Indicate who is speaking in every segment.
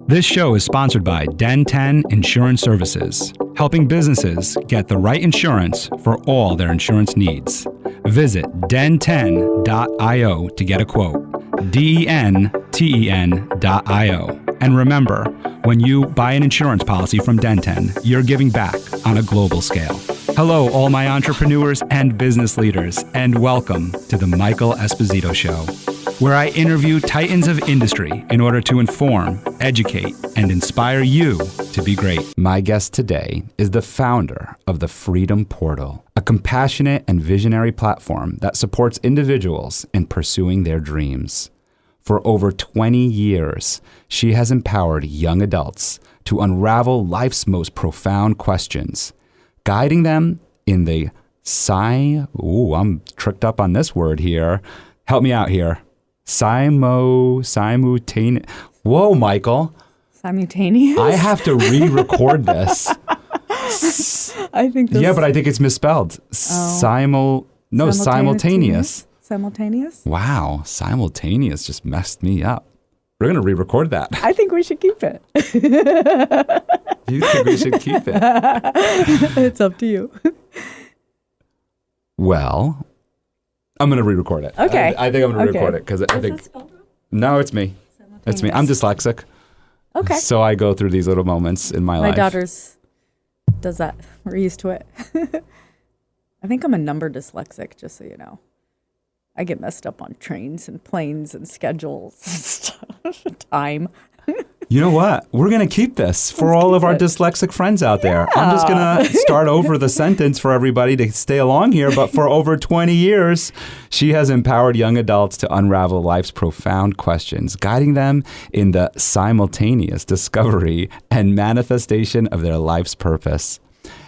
Speaker 1: This show is sponsored by Den 10 Insurance Services, helping businesses get the right insurance for all their insurance needs. Visit den10.io to get a quote. DENTEN.io. And remember, when you buy an insurance policy from Den 10, you're giving back on a global scale. Hello, all my entrepreneurs and business leaders, and welcome to the Michael Esposito Show, where I interview titans of industry in order to inform, educate, and inspire you to be great. My guest today is the founder of the Freedom Portal, a compassionate and visionary platform that supports individuals in pursuing their dreams. For over 20 years, she has empowered young adults to unravel life's most profound questions, guiding them in the I'm tricked up on this word here. Help me out here. Simultaneous. Whoa, Michael.
Speaker 2: Simultaneous?
Speaker 1: I have to re-record this.
Speaker 2: I think this...
Speaker 1: Yeah, but I think it's misspelled. Simultaneous.
Speaker 2: Simultaneous?
Speaker 1: Wow, simultaneous just messed me up. We're going to re-record that.
Speaker 2: I think we should keep it.
Speaker 1: You think we should keep it?
Speaker 2: It's up to you.
Speaker 1: Well, I'm going to re-record it.
Speaker 2: Okay.
Speaker 1: I think I'm going to re-record it because I think... No, it's me. It's me. I'm dyslexic.
Speaker 2: Okay.
Speaker 1: So I go through these little moments in my life.
Speaker 2: My daughter's does that. We're used to it. I think I'm a number dyslexic, just so you know. I get messed up on trains and planes and schedules and stuff. Time.
Speaker 1: You know what? We're going to keep this for all of our dyslexic friends out there. I'm just going to start over the sentence for everybody to stay along here. But for over 20 years, she has empowered young adults to unravel life's profound questions, guiding them in the simultaneous discovery and manifestation of their life's purpose.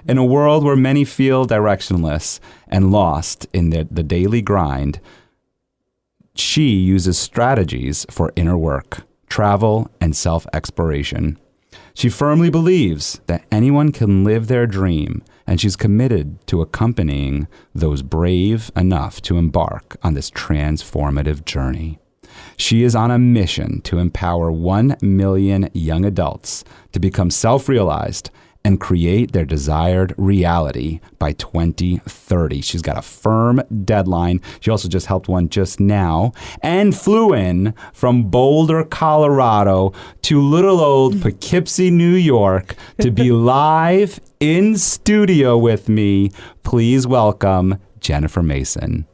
Speaker 1: In a world where many feel directionless and lost in the daily grind, she uses strategies for inner work, travel, and self-exploration. She firmly believes that anyone can live their dream, and she's committed to accompanying those brave enough to embark on this transformative journey. She is on a mission to empower 1 million young adults to become self-realized and create their desired reality by 2030. She's got a firm deadline. She also just helped one just now and flew in from Boulder, Colorado to little old Poughkeepsie, New York to be live in studio with me. Please welcome Jennifer Mason.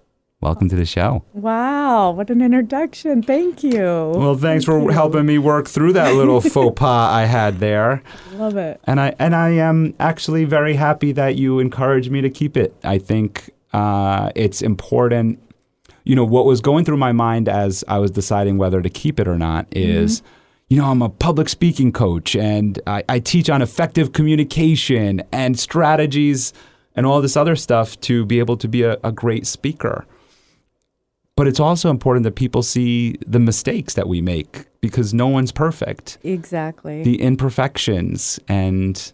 Speaker 1: Welcome to the show.
Speaker 2: Wow, what an introduction. Thank you.
Speaker 1: Well, thanks for helping me work through that little faux pas I had there.
Speaker 2: Love it.
Speaker 1: And I am actually very happy that you encouraged me to keep it. I think it's important. You know, what was going through my mind as I was deciding whether to keep it or not is, you know, I'm a public speaking coach and I teach on effective communication and strategies and all this other stuff to be able to be a great speaker. But it's also important that people see the mistakes that we make because no one's perfect.
Speaker 2: Exactly.
Speaker 1: The imperfections, and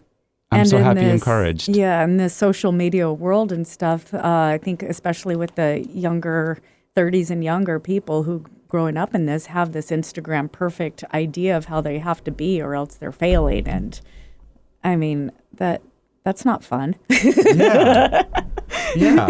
Speaker 1: I'm so happy and encouraged.
Speaker 2: Yeah, in the social media world and stuff, I think especially with the younger 30s and younger people who growing up in this have this Instagram perfect idea of how they have to be or else they're failing. And I mean, that's not fun. Yeah. Yeah.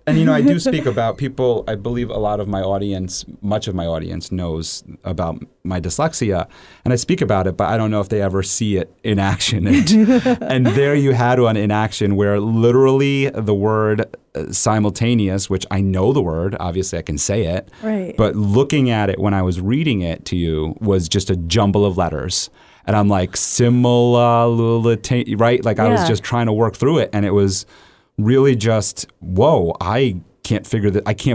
Speaker 2: And you know, I do speak about people, I believe a lot of my audience, much of my audience knows about my dyslexia, and I speak about it, but I don't know if they ever see it in action. And there you had one in action where literally the word simultaneous, which I know the word, obviously I can say it, right. But looking at it when I was reading it to you was just a jumble of letters. And I'm like, right? Like I was just trying to work through it, and it was really just, whoa, I can't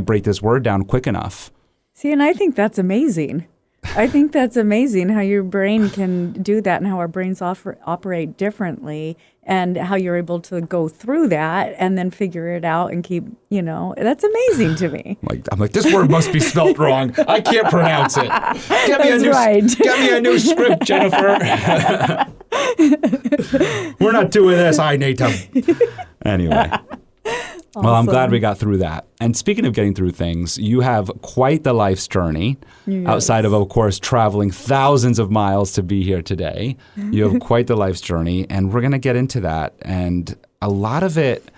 Speaker 2: break this word down quick enough. See, and I think that's amazing. I think that's amazing how your brain can do that and how our brains operate differently and how you're able to go through that and then figure it out and keep, you know, that's amazing to me.
Speaker 1: I'm like, this word must be spelt wrong. I can't pronounce it. Get me a new script, Jennifer. We're not doing this. I need to. Anyway. Well, I'm glad
Speaker 2: Awesome.
Speaker 1: we got through that. And speaking of getting through things, you have quite the life's journey outside of course, traveling thousands of miles to be here today. You have quite the life's journey, and we're going to get into that. And a lot of it,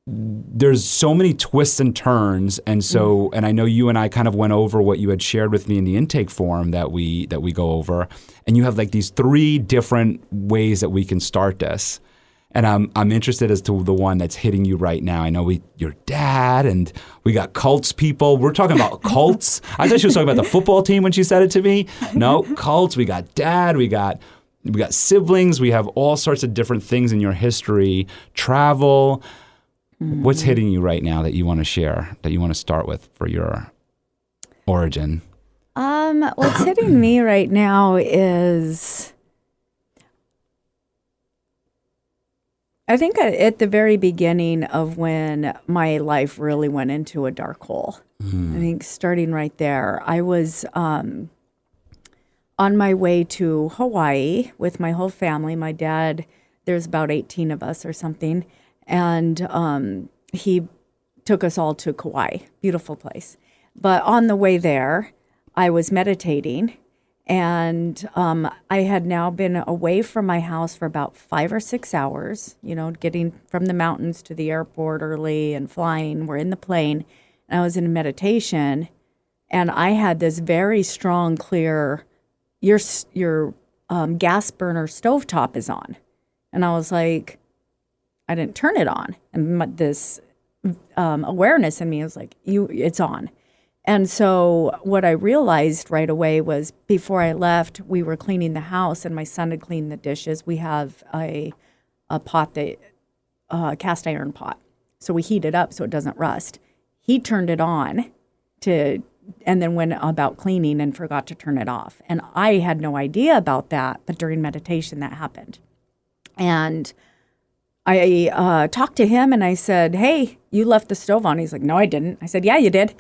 Speaker 1: there's so many twists and turns. And so, and I know you and I kind of went over what you had shared with me in the intake form that we go over. And you have like these 3 different ways that we can start this. And I'm interested as to the one that's hitting you right now. I know your dad, and we got cults people. We're talking about cults. I thought she was talking about the football team when she said it to me. No, cults. We got dad. We got siblings. We have all sorts of different things in your history. Travel. What's hitting you right now that you want to share, that you want to start with for your origin?
Speaker 2: What's hitting me right now is, I think at the very beginning of when my life really went into a dark hole. I think starting right there, I was on my way to Hawaii with my whole family. My dad, there's about 18 of us or something, and he took us all to Kauai, beautiful place. But on the way there, I was meditating, and I had now been away from my house for about 5 or 6 hours, getting from the mountains to the airport early and flying. We're in the plane, and I was in meditation, and I had this very strong, clear, your gas burner stovetop is on. And I was like, I didn't turn it on. And this awareness in me was like, it's on. And so what I realized right away was, before I left, we were cleaning the house and my son had cleaned the dishes. We have a pot, cast iron pot. So we heat it up so it doesn't rust. He turned it on and then went about cleaning and forgot to turn it off. And I had no idea about that, but during meditation that happened. And I talked to him and I said, hey, you left the stove on. He's like, no, I didn't. I said, yeah, you did.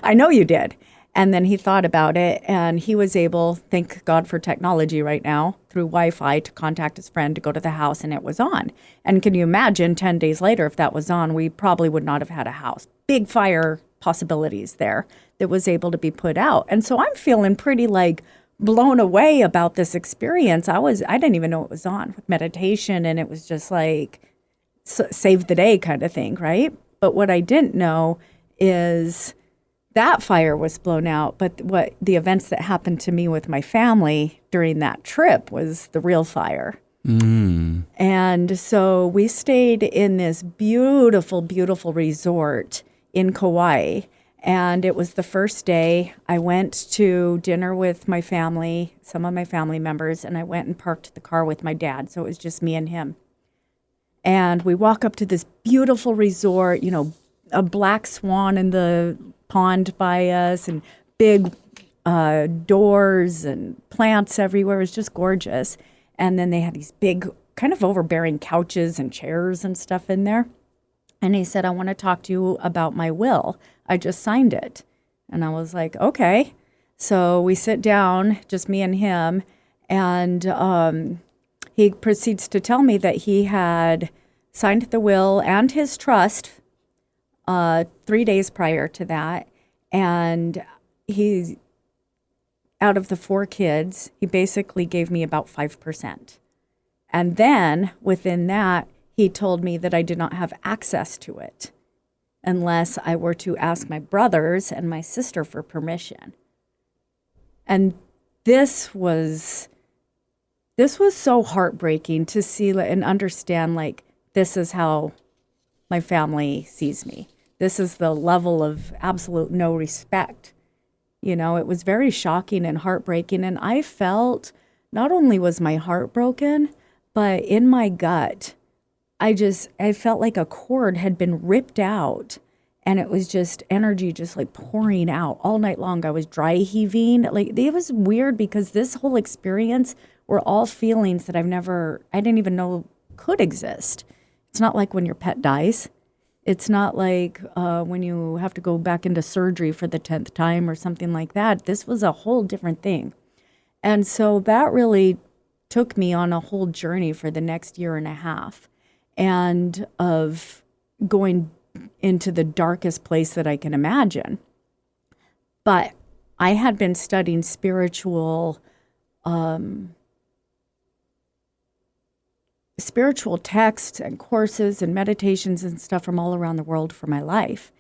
Speaker 2: I know you did. And then he thought about it, and he was able, thank God for technology right now, through Wi-Fi to contact his friend to go to the house, and it was on. And can you imagine 10 days later, if that was on, we probably would not have had a house. Big fire possibilities there that was able to be put out. And so I'm feeling pretty like blown away about this experience. I didn't even know it was on with meditation, and it was just like save the day kind of thing, right? But what I didn't know is that fire was blown out, but what the events that happened to me with my family during that trip was the real fire. And so we stayed in this beautiful, beautiful resort in Kauai. And it was the first day. I went to dinner with my family, some of my family members, and I went and parked the car with my dad. So it was just me and him. And we walk up to this beautiful resort, a black swan in the pond by us, and big doors and plants everywhere. It was just gorgeous. And then they had these big, kind of overbearing couches and chairs and stuff in there. And he said, I want to talk to you about my will. I just signed it. And I was like, okay. So we sit down, just me and him, and he proceeds to tell me that he had signed the will and his trust 3 days prior to that. And he, out of the 4 kids, he basically gave me about 5%. And then within that, he told me that I did not have access to it unless I were to ask my brothers and my sister for permission. And this was so heartbreaking to see and understand, like, this is how my family sees me. This is the level of absolute no respect. It was very shocking and heartbreaking. And I felt, not only was my heart broken, but in my gut, I felt like a cord had been ripped out, and it was just energy just like pouring out all night long. I was dry heaving. Like, it was weird because this whole experience were all feelings that I didn't even know could exist. It's not like when your pet dies. It's not like when you have to go back into surgery for the 10th time or something like that. This was a whole different thing. And so that really took me on a whole journey for the next year and a half, and of going into the darkest place that I can imagine. But I had been studying spiritual texts and courses and meditations and stuff from all around the world for my life.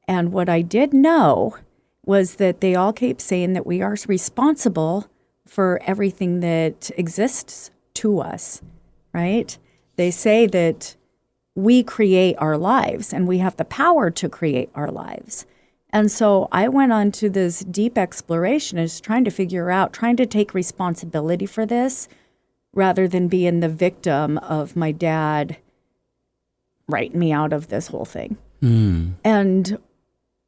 Speaker 2: And what I did know was that they all keep saying that we are responsible for everything that exists to us, right? They say that we create our lives and we have the power to create our lives. And so I went on to this deep exploration as trying to figure out, trying to take responsibility for this rather than being the victim of my dad writing me out of this whole thing. And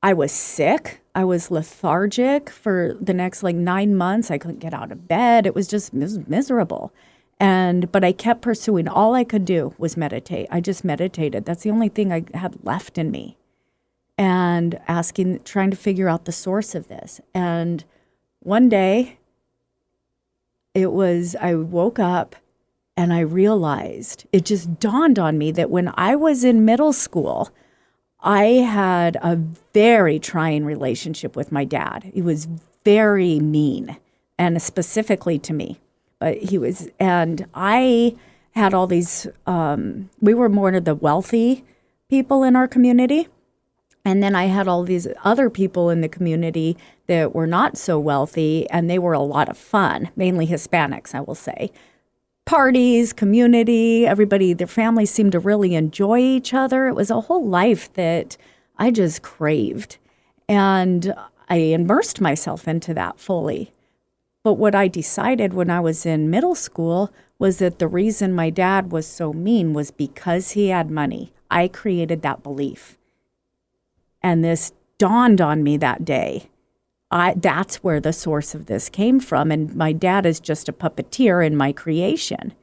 Speaker 2: I was sick. I was lethargic for the next 9 months. I couldn't get out of bed. It was just miserable. But I kept pursuing. All I could do was meditate. I just meditated. That's the only thing I had left in me. And trying to figure out the source of this. And one day, I woke up and I realized, it just dawned on me that when I was in middle school, I had a very trying relationship with my dad. He was very mean, and specifically to me. But and I had all these, we were more of the wealthy people in our community. And then I had all these other people in the community that were not so wealthy, and they were a lot of fun, mainly Hispanics, I will say. Parties, community, everybody, their families seemed to really enjoy each other. It was a whole life that I just craved. And I immersed myself into that fully. But what I decided when I was in middle school was that the reason my dad was so mean was because he had money. I created that belief. And this dawned on me that day. That's where the source of this came from. And my dad is just a puppeteer in my creation.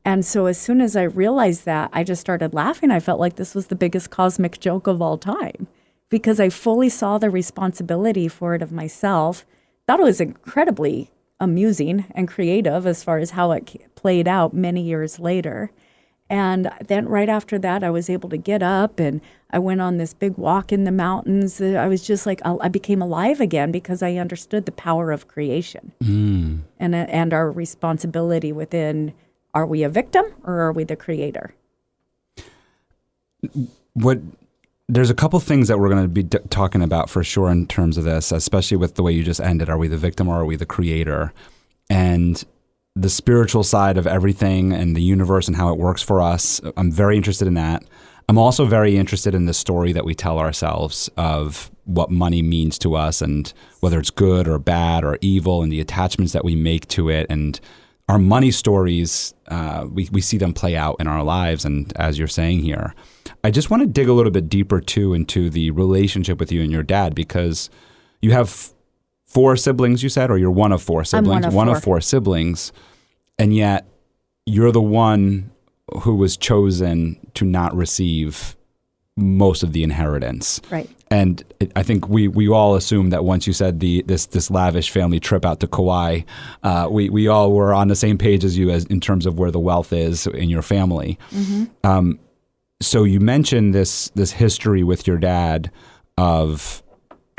Speaker 2: And so as soon as I realized that, I just started laughing. I felt like this was the biggest cosmic joke of all time because I fully saw the responsibility for it of myself. Thought it was incredibly amusing and creative as far as how it played out many years later. And then right after that, I was able to get up and I went on this big walk in the mountains. I was just I became alive again because I understood the power of creation and our responsibility within, are we a victim or are we the creator?
Speaker 1: There's a couple things that we're going to be talking about for sure in terms of this, especially with the way you just ended. Are we the victim or are we the creator? And the spiritual side of everything and the universe and how it works for us. I'm very interested in that. I'm also very interested in the story that we tell ourselves of what money means to us and whether it's good or bad or evil and the attachments that we make to it. And our money stories, we see them play out in our lives. And as you're saying here, I just want to dig a little bit deeper too into the relationship with you and your dad, because you have 4 siblings, you said, or you're one of 4 siblings?
Speaker 2: I'm one
Speaker 1: of 4 siblings, and yet you're the one who was chosen to not receive most of the inheritance.
Speaker 2: Right.
Speaker 1: And I think we all assumed that once you said this lavish family trip out to Kauai, we all were on the same page as you in terms of where the wealth is in your family. Mm-hmm. So you mentioned this history with your dad of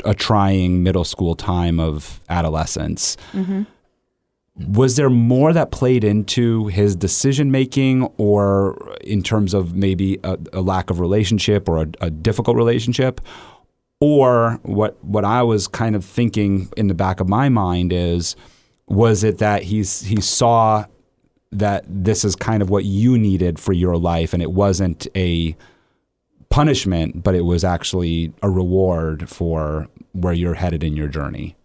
Speaker 1: a trying middle school time of adolescence. Mm-hmm. Was there more that played into his decision making, or in terms of maybe a lack of relationship or a difficult relationship? Or what I was kind of thinking in the back of my mind was it that he saw that this is kind of what you needed for your life, and it wasn't a punishment, but it was actually a reward for where you're headed in your journey?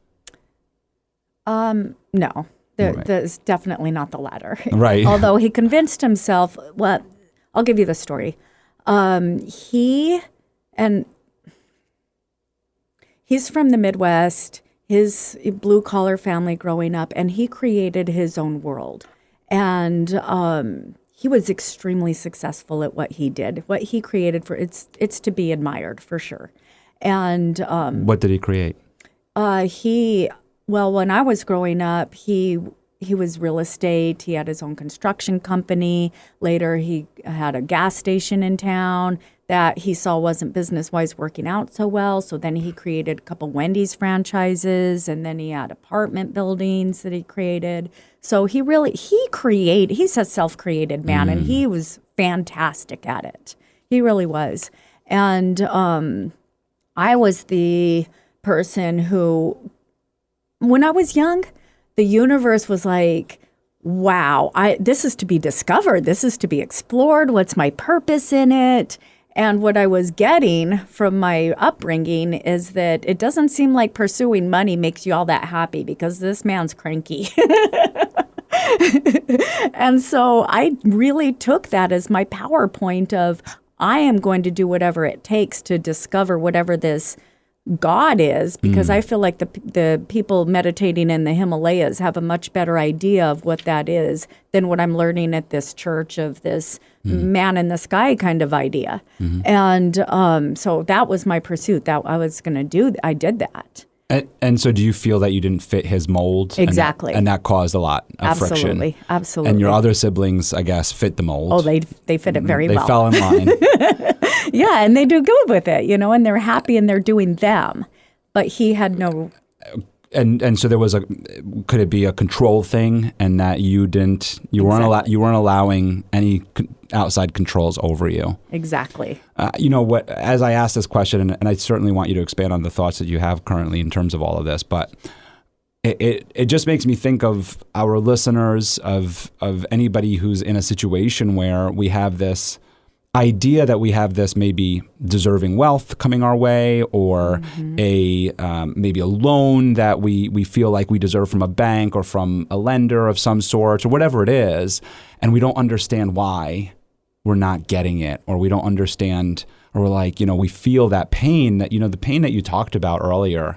Speaker 2: No, there's definitely not the latter.
Speaker 1: Right.
Speaker 2: Although he convinced himself, well, I'll give you the story. He's from the Midwest, his blue collar family growing up, and he created his own world. And he was extremely successful at what he did. What he created, it's to be admired for sure. And
Speaker 1: what did he create?
Speaker 2: When I was growing up, he he was real estate. He had his own construction company. Later, he had a gas station in town that he saw wasn't business-wise working out so well. So then he created a couple Wendy's franchises, and then he had apartment buildings that he created. So he's a self-created man, and he was fantastic at it. He really was. And I was the person who, when I was young, the universe was like, wow, this is to be discovered. This is to be explored. What's my purpose in it? And what I was getting from my upbringing is that it doesn't seem like pursuing money makes you all that happy, because this man's cranky. And so I really took that as my PowerPoint of, I am going to do whatever it takes to discover whatever this God is, because I feel like the people meditating in the Himalayas have a much better idea of what that is than what I'm learning at this church of this man in the sky kind of idea. And so that was my pursuit, that I was going to do. I did that.
Speaker 1: And so do you feel that you didn't fit his mold?
Speaker 2: Exactly.
Speaker 1: And that caused a lot of friction?
Speaker 2: Absolutely.
Speaker 1: And your other siblings, I guess, fit the mold?
Speaker 2: Oh, they fit it very well.
Speaker 1: They fell in line.
Speaker 2: Yeah, and they do good with it, and they're happy and they're doing them. But he had no...
Speaker 1: And so there was could it be a control thing, and that you weren't allowing any outside controls over you?
Speaker 2: Exactly.
Speaker 1: What? As I ask this question, and I certainly want you to expand on the thoughts that you have currently in terms of all of this, but it just makes me think of our listeners, of anybody who's in a situation where we have this idea that we have this maybe deserving wealth coming our way, or maybe a loan that we feel like we deserve from a bank or from a lender of some sort, or whatever it is, and we don't understand why we're not getting it, or we don't understand, or we're like, we feel that pain, that the pain that you talked about earlier.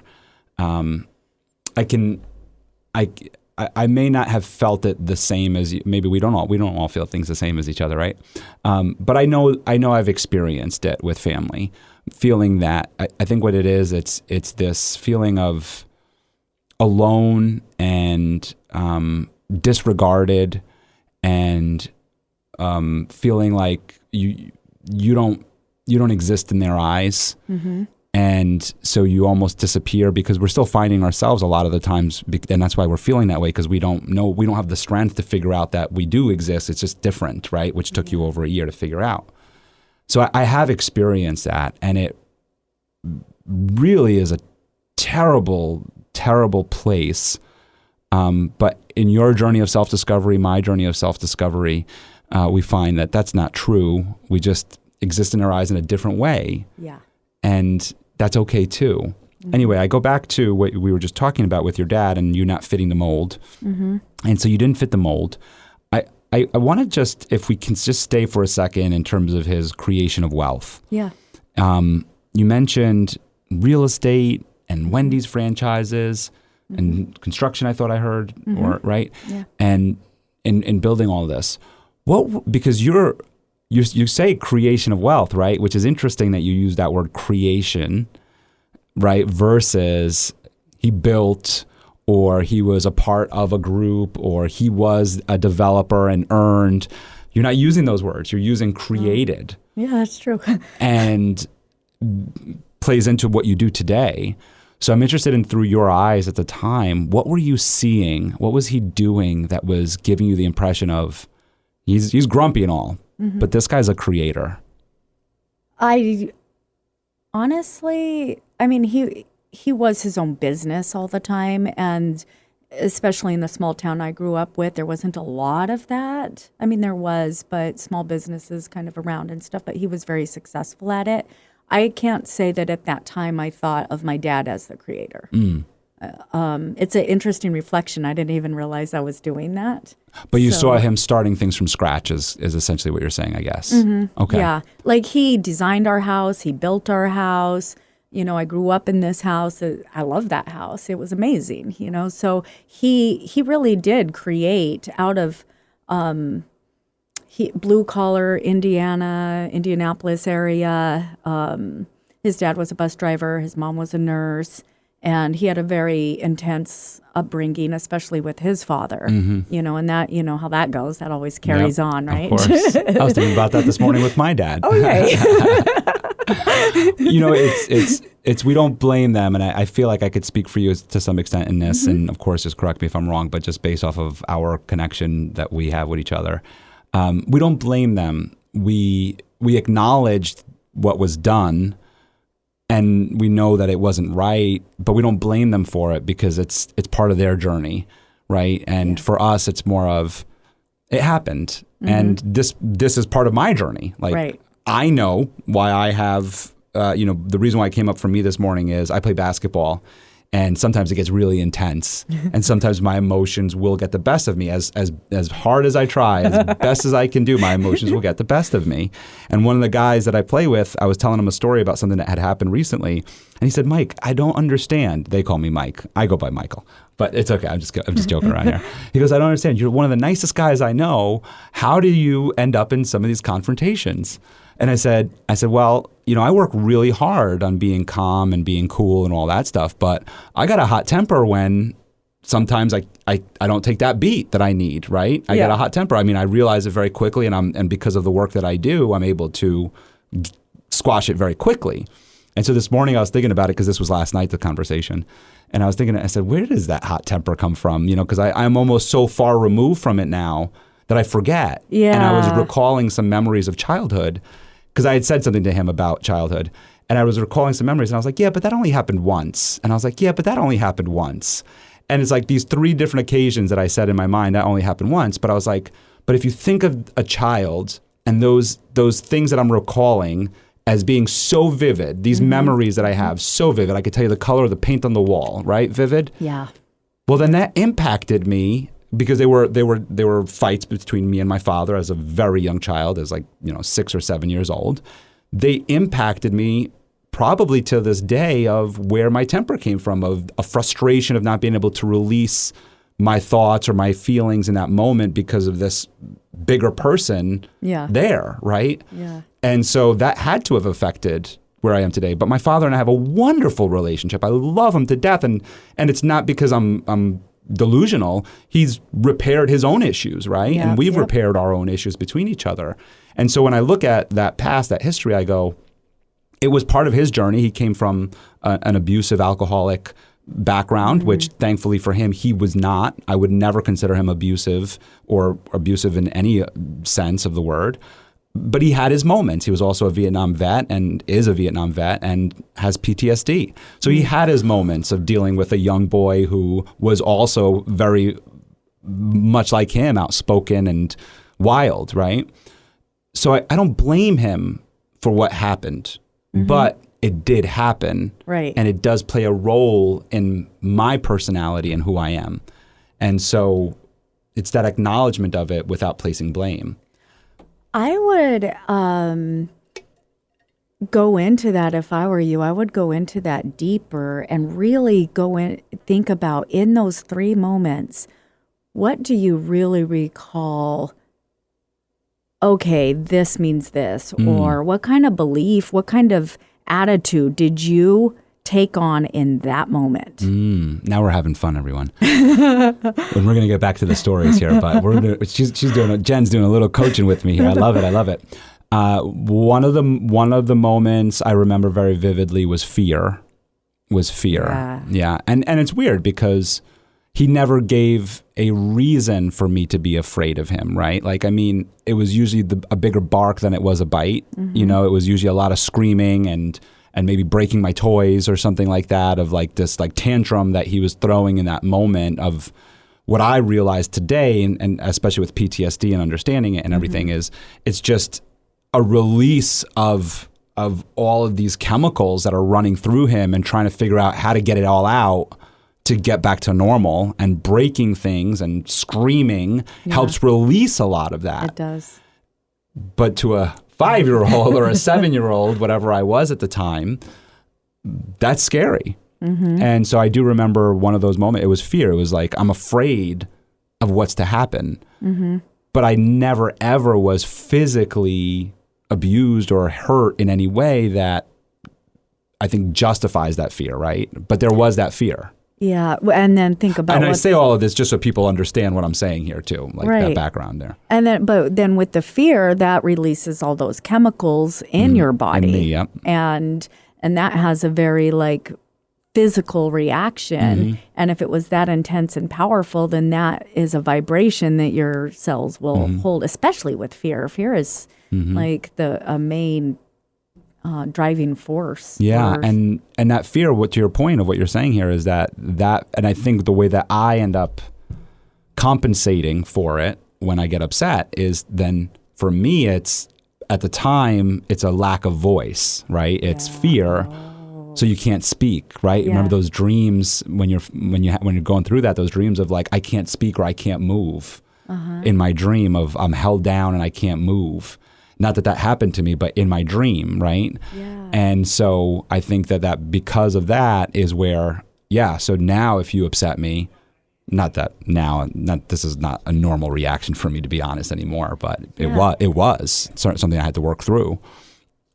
Speaker 1: I may not have felt it the same as you. Maybe we don't all feel things the same as each other, right? But I know I've experienced it with family, feeling that I think what it is, it's this feeling of alone and disregarded, and feeling like you don't exist in their eyes. And so you almost disappear, because we're still finding ourselves a lot of the times, and that's why we're feeling that way, because we don't have the strength to figure out that we do exist. It's just different, right? Which took you over a year to figure out. So I have experienced that, and it really is a terrible, terrible place. But in your journey of self-discovery, my journey of self-discovery, we find that that's not true. We just exist in our eyes in a different way. Yeah. And that's okay too. Anyway, I go back to what we were just talking about with your dad and you not fitting the mold. And so you didn't fit the mold. I want to just, if we can just stay for a second in terms of his creation of wealth. Yeah. You mentioned real estate and Wendy's franchises and construction, I thought I heard, or right? Yeah. And in building all this. Because you say creation of wealth, right? Which is interesting that you use that word creation, right? Versus he built, or he was a part of a group, or he was a developer and earned. You're not using those words. You're using created.
Speaker 2: Yeah, that's true.
Speaker 1: And plays into what you do today. So I'm interested in, through your eyes at the time, what were you seeing? What was he doing that was giving you the impression of, he's grumpy and all, but this guy's a creator?
Speaker 2: Honestly, I mean, he was his own business all the time, and especially in the small town I grew up with, there wasn't a lot of that. I mean, there was, but small businesses kind of around and stuff, but he was very successful at it. I can't say that at that time I thought of my dad as the creator. It's an interesting reflection. I didn't even realize I was doing that.
Speaker 1: But you saw him starting things from scratch is essentially what you're saying, I guess. Okay.
Speaker 2: Yeah. Like, he designed our house. He built our house. I grew up in this house. I love that house. It was amazing, So he really did create out of blue collar Indianapolis area. His dad was a bus driver. His mom was a nurse. And he had a very intense upbringing, especially with his father, and that, how that goes, that always carries on, right?
Speaker 1: Of course. I was thinking about that this morning with my dad.
Speaker 2: Okay.
Speaker 1: It's we don't blame them. And I feel like I could speak for you to some extent in this. And of course, just correct me if I'm wrong, but just based off of our connection that we have with each other, we don't blame them. We acknowledged what was done, and we know that it wasn't right, but we don't blame them for it because it's part of their journey, right? And for us, it's more of it happened, and this is part of my journey. Like
Speaker 2: Right.
Speaker 1: I know why I have, the reason why I came up for me this morning is I play basketball. And sometimes it gets really intense, and sometimes my emotions will get the best of me. As hard as I try, as best as I can do, my emotions will get the best of me. And one of the guys that I play with, I was telling him a story about something that had happened recently, and he said, "Mike, I don't understand." They call me Mike. I go by Michael, but it's okay. I'm just joking around here. He goes, "I don't understand. You're one of the nicest guys I know. How do you end up in some of these confrontations?" And I said, well, I work really hard on being calm and being cool and all that stuff, but I got a hot temper when sometimes I don't take that beat that I need, right? I get a hot temper. I mean, I realize it very quickly, and because of the work that I do, I'm able to squash it very quickly. And so this morning I was thinking about it because this was last night, the conversation. And I said, where does that hot temper come from? Because I'm almost so far removed from it now that I forget.
Speaker 2: Yeah.
Speaker 1: And I was recalling some memories of childhood, because I had said something to him about childhood, and I was recalling some memories, and I was like, yeah, but that only happened once. And I was like, yeah, but that only happened once. And it's like these 3 different occasions that I said in my mind, that only happened once. But I was like, but if you think of a child and those things that I'm recalling as being so vivid, these memories that I have so vivid, I could tell you the color of the paint on the wall, right? Vivid.
Speaker 2: Yeah.
Speaker 1: Well, then that impacted me, because they were fights between me and my father as a very young child, as 6 or 7 years old. They impacted me probably to this day of where my temper came from, of a frustration of not being able to release my thoughts or my feelings in that moment because of this bigger person there, right?
Speaker 2: Yeah.
Speaker 1: And so that had to have affected where I am today. But my father and I have a wonderful relationship. I love him to death, and it's not because I'm delusional. He's repaired his own issues, right?
Speaker 2: Yeah,
Speaker 1: and we've repaired our own issues between each other. And so when I look at that past, that history, I go, it was part of his journey. He came from an abusive alcoholic background, which thankfully for him, he was not. I would never consider him abusive or abusive in any sense of the word. But he had his moments. He was also a Vietnam vet and is a Vietnam vet and has PTSD. So he had his moments of dealing with a young boy who was also very much like him, outspoken and wild, right? So I don't blame him for what happened, but it did happen.
Speaker 2: Right.
Speaker 1: And it does play a role in my personality and who I am. And so it's that acknowledgement of it without placing blame.
Speaker 2: I would go into that if I were you. I would go into that deeper and really think about, in those 3 moments, what do you really recall? Okay, this means this, or what kind of belief, what kind of attitude did you take on in that moment?
Speaker 1: Now we're having fun, everyone. And we're going to get back to the stories here, but Jen's doing a little coaching with me here. I love it. One of the moments I remember very vividly was fear. Yeah. And it's weird because he never gave a reason for me to be afraid of him, right? It was usually a bigger bark than it was a bite. It was usually a lot of screaming and maybe breaking my toys or something like that, of this tantrum that he was throwing in that moment. Of what I realized today, and especially with PTSD and understanding it and everything, is it's just a release of all of these chemicals that are running through him and trying to figure out how to get it all out to get back to normal, and breaking things and screaming helps release a lot of that.
Speaker 2: It does.
Speaker 1: But to a 5-year-old or a 7-year-old, whatever I was at the time, that's scary. And so I do remember one of those moments. It was fear. It was I'm afraid of what's to happen. But I never, ever was physically abused or hurt in any way that I think justifies that fear, right? But there was that fear.
Speaker 2: Yeah, and then think about.
Speaker 1: And I say all of this just so people understand what I'm saying here too, like that background there.
Speaker 2: And then, but then with the fear, that releases all those chemicals in your body,
Speaker 1: In me, yep.
Speaker 2: and that has a very like physical reaction. And if it was that intense and powerful, then that is a vibration that your cells will hold, especially with fear. Fear is like a main driving force.
Speaker 1: Yeah, and that fear, to your point of what you're saying here, is that, and I think the way that I end up compensating for it when I get upset is then, for me, it's, at the time, it's a lack of voice, right? It's fear. So you can't speak, right?
Speaker 2: Yeah.
Speaker 1: Remember those dreams when you're going through that, those dreams of like, I can't speak or I can't move. In my dream of I'm held down and I can't move. Not that happened to me, but in my dream, right?
Speaker 2: Yeah.
Speaker 1: And so I think that because of that is where, so now if you upset me, this is not a normal reaction for me, to be honest, anymore, but it was something I had to work through,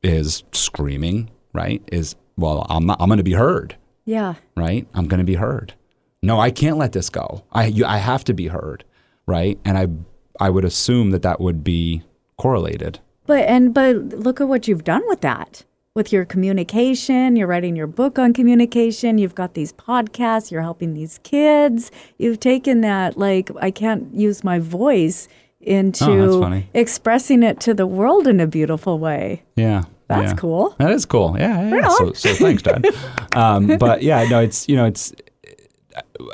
Speaker 1: is screaming, right? I'm going to be heard.
Speaker 2: Yeah.
Speaker 1: Right? I'm going to be heard. No, I can't let this go. I have to be heard, right? And I would assume that would be correlated.
Speaker 2: But look at what you've done with that. With your communication, you're writing your book on communication, you've got these podcasts, you're helping these kids. You've taken that, like, I can't use my voice into expressing it to the world in a beautiful way.
Speaker 1: Yeah.
Speaker 2: That's cool.
Speaker 1: That is cool. Yeah. So thanks, Dad. But it's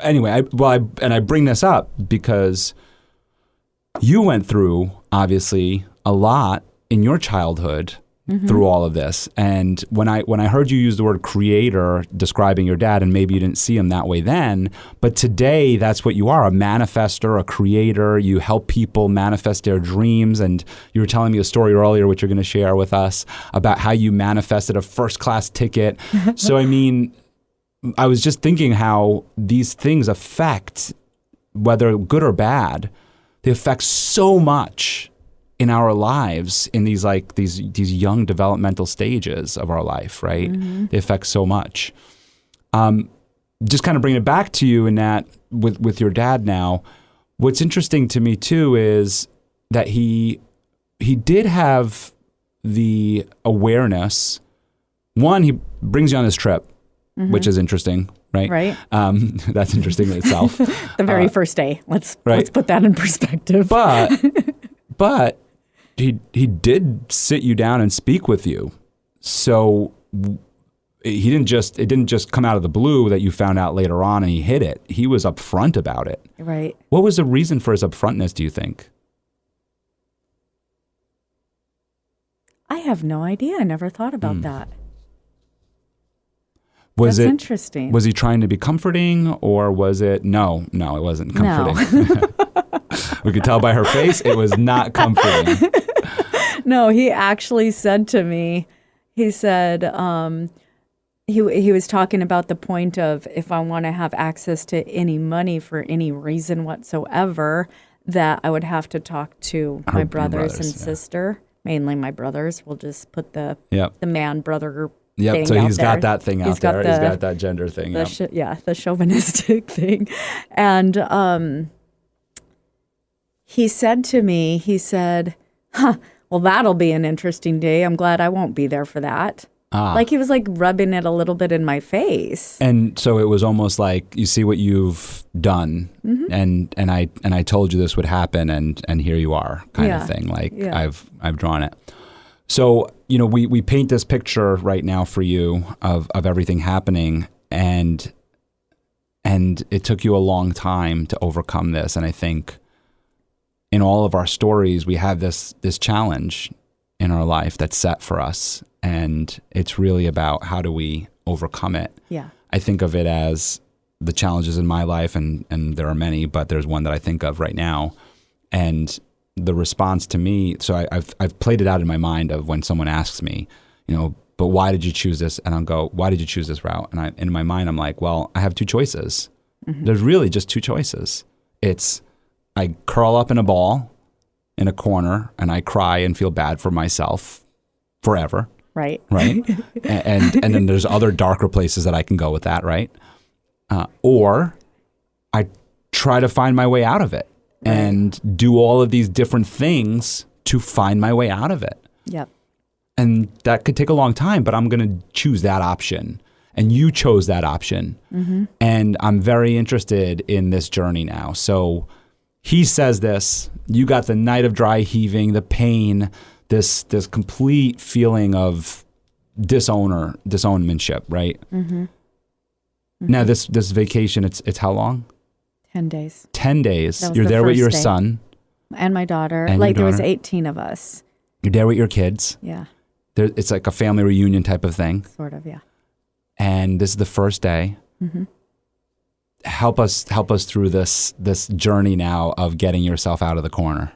Speaker 1: anyway, I bring this up because you went through, obviously, a lot in your childhood through all of this. And when I heard you use the word creator describing your dad, and maybe you didn't see him that way then, but today that's what you are, a manifester, a creator. You help people manifest their dreams. And you were telling me a story earlier, which you're going to share with us, about how you manifested a first-class ticket. So, I mean, I was just thinking how these things affect, whether good or bad, they affect so much in our lives in these young developmental stages of our life, right? They affect so much. Just kind of bring it back to you in that with your dad now, what's interesting to me too is that he did have the awareness. One, he brings you on this trip, which is interesting, right?
Speaker 2: Right.
Speaker 1: That's interesting in itself.
Speaker 2: The very first day. Let's put that in perspective.
Speaker 1: But he did sit you down and speak with you. So it didn't just come out of the blue that you found out later on and he hid it. He was upfront about it.
Speaker 2: Right.
Speaker 1: What was the reason for his upfrontness, do you think?
Speaker 2: I have no idea. I never thought about that.
Speaker 1: That's
Speaker 2: interesting.
Speaker 1: Was he trying to be comforting, or was it? No, it wasn't comforting. No. We could tell by her face it was not comforting.
Speaker 2: No, he actually said to me, he said, he was talking about the point of, if I want to have access to any money for any reason whatsoever, that I would have to talk to my brothers and sister, mainly my brothers. We'll just put the man-brother thing
Speaker 1: so he's
Speaker 2: out
Speaker 1: got
Speaker 2: there.
Speaker 1: that thing out there. He's got that gender thing.
Speaker 2: The chauvinistic thing. And he said to me, well, that'll be an interesting day. I'm glad I won't be there for that. Like he was like rubbing it a little bit in my face.
Speaker 1: And so it was almost like, you see what you've done, and I told you this would happen, and here you are, kind of thing. Like I've drawn it. So, we paint this picture right now for you of everything happening, and it took you a long time to overcome this. And I think in all of our stories, we have this challenge in our life that's set for us. And it's really about, how do we overcome it? Yeah. I think of it as the challenges in my life, and there are many, but there's one that I think of right now. And the response to me, so I've played it out in my mind of when someone asks me, but why did you choose this? And I'll go, why did you choose this route? And in my mind, I'm like, well, I have two choices. There's really just two choices. It's, I curl up in a ball in a corner and I cry and feel bad for myself forever.
Speaker 2: Right.
Speaker 1: right? And then there's other darker places that I can go with that, right? Or I try to find my way out of it and do all of these different things to find my way out of it.
Speaker 2: Yep.
Speaker 1: And that could take a long time, but I'm going to choose that option. And you chose that option. Mm-hmm. And I'm very interested in this journey now. So he says this, you got the night of dry heaving, the pain, this complete feeling of disownmentship, right? Mm-hmm. Now this vacation, it's how long?
Speaker 2: 10 days.
Speaker 1: 10 days.
Speaker 2: That was
Speaker 1: You're
Speaker 2: the
Speaker 1: there with
Speaker 2: first
Speaker 1: your
Speaker 2: day.
Speaker 1: son.
Speaker 2: And my daughter.
Speaker 1: And
Speaker 2: Like
Speaker 1: your
Speaker 2: there was
Speaker 1: daughter.
Speaker 2: 18 of us.
Speaker 1: You're there with your kids.
Speaker 2: Yeah.
Speaker 1: It's like a family reunion type of thing.
Speaker 2: Sort of, yeah.
Speaker 1: And this is the first day.
Speaker 2: Mm-hmm.
Speaker 1: Help us through this journey now of getting yourself out of the corner.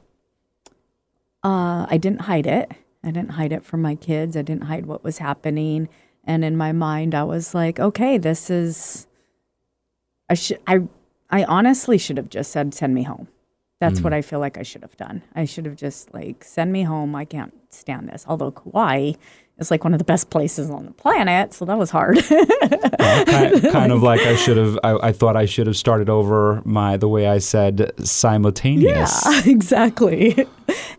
Speaker 2: I didn't hide it. I didn't hide it from my kids. I didn't hide what was happening. And in my mind, I was like, okay, this is, I honestly should have just said, send me home. That's what I feel like I should have done. I should have just like, send me home. I can't stand this. Although Kauai is like one of the best places on the planet. So that was hard.
Speaker 1: kind of like I thought I should have started over the way I said simultaneous.
Speaker 2: Yeah, exactly.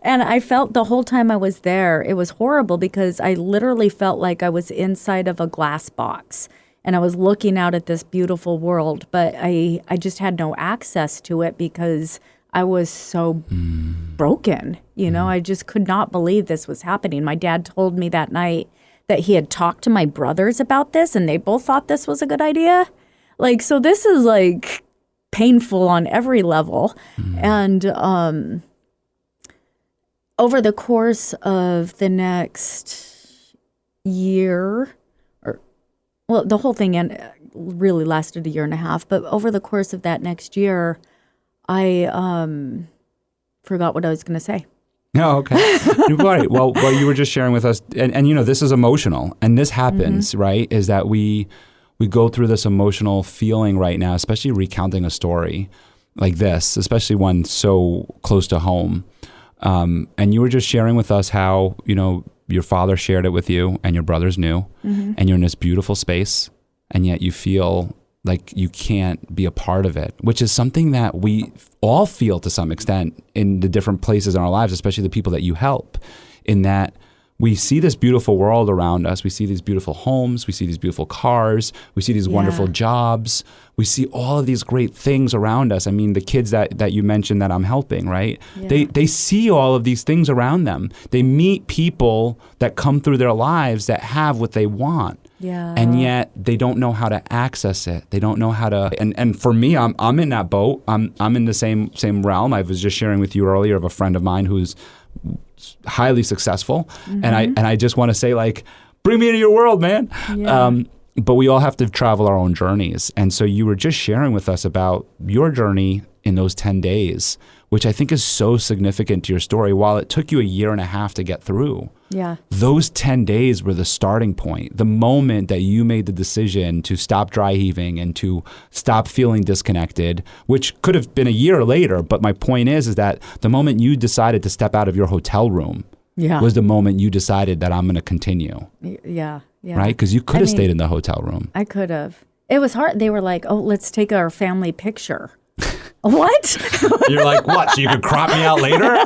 Speaker 2: And I felt the whole time I was there, it was horrible because I literally felt like I was inside of a glass box and I was looking out at this beautiful world, but I just had no access to it because I was so broken. You know, I just could not believe this was happening. My dad told me that night that he had talked to my brothers about this and they both thought this was a good idea. Like, so this is like painful on every level. And over the course of the next year, the whole thing really lasted a year and a half, but over the course of that next year, I forgot what I was going to say.
Speaker 1: Oh, okay. Right. Well, you were just sharing with us, and you know, this is emotional, and this happens, right? Is that we go through this emotional feeling right now, especially recounting a story like this, especially one so close to home. And you were just sharing with us how, you know, your father shared it with you, and your brothers knew, and you're in this beautiful space, and yet you feel like you can't be a part of it, which is something that we all feel to some extent in the different places in our lives, especially the people that you help, in that we see this beautiful world around us. We see these beautiful homes. We see these beautiful cars. We see these wonderful jobs. We see all of these great things around us. I mean, the kids that you mentioned that I'm helping, right? Yeah. They see all of these things around them. They meet people that come through their lives that have what they want.
Speaker 2: Yeah.
Speaker 1: And yet they don't know how to access it. They don't know how to. And for me, I'm in that boat. I'm in the same realm. I was just sharing with you earlier of a friend of mine who's highly successful, and I just want to say, like, bring me into your world, man. Yeah. But we all have to travel our own journeys, and so you were just sharing with us about your journey in those 10 days, which I think is so significant to your story. While it took you a year and a half to get through, those 10 days were the starting point, the moment that you made the decision to stop dry heaving and to stop feeling disconnected, which could have been a year later. But my point is that the moment you decided to step out of your hotel room was the moment you decided that I'm going to continue.
Speaker 2: Yeah.
Speaker 1: Right? Because you could have stayed in the hotel room.
Speaker 2: I could have. It was hard. They were like, oh, let's take our family picture. What?
Speaker 1: You're like, what? So you could crop me out later?